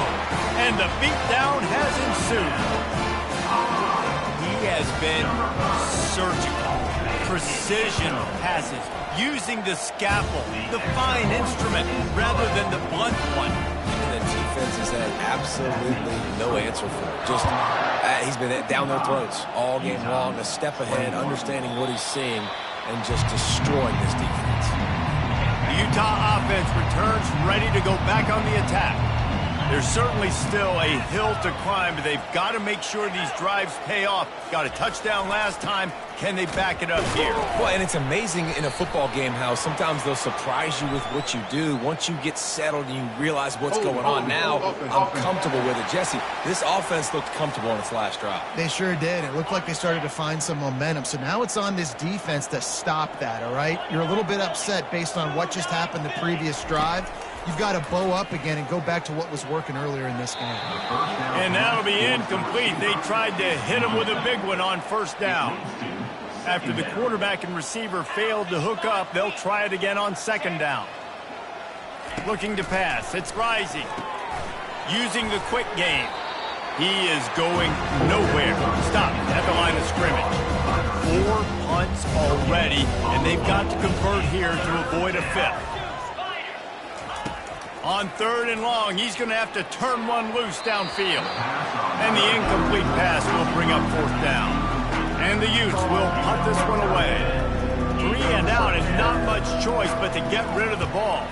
And the beatdown has ensued. He has been surgical. Precision passes. Using the scalpel, the fine instrument, rather than the blunt one. And the defense has had absolutely no answer for it. Just, he's been down their throats all game long, a step ahead, understanding what he's seeing, and just destroying this defense. The Utah offense returns ready to go back on the attack. There's certainly still a hill to climb, but they've got to make sure these drives pay off. Got a touchdown last time. Can they back it up here? Well, and it's amazing in a football game how sometimes they'll surprise you with what you do. Once you get settled and you realize what's going on now, I'm comfortable with it. Jesse, this offense looked comfortable on its last drive. They sure did. It looked like they started to find some momentum. So now it's on this defense to stop that, all right? You're a little bit upset based on what just happened the previous drive. You've got to bow up again and go back to what was working earlier in this game. And that'll be incomplete. They tried to hit him with a big one on 1st down. After the quarterback and receiver failed to hook up, they'll try it again on 2nd down. Looking to pass. It's Rising. Using the quick game. He is going nowhere. Stop at the line of scrimmage. 4 punts already, and they've got to convert here to avoid a 5th. On 3rd and long, he's going to have to turn one loose downfield. And the incomplete pass will bring up 4th down. And the Utes will punt this one away. 3 and out and not much choice but to get rid of the ball.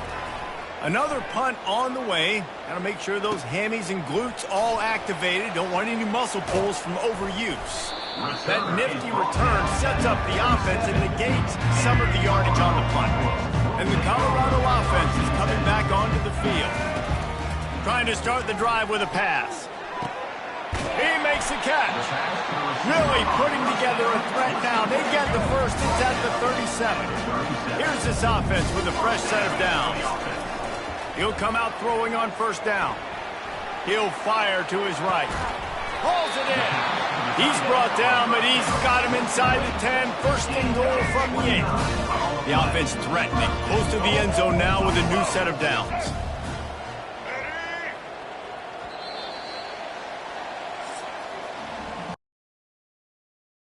Another punt on the way. Got to make sure those hammies and glutes all activated. Don't want any muscle pulls from overuse. That nifty return sets up the offense and negates some of the yardage on the punt. And the Colorado offense is coming back onto the field. Trying to start the drive with a pass. He makes the catch. Really putting together a threat now. They get the first. It's at the 37. Here's this offense with a fresh set of downs. He'll come out throwing on 1st down. He'll fire to his right. Hauls it in. He's brought down, but he's got him inside the 10. 1st and goal from the 8. The offense threatening. Close to the end zone now with a new set of downs.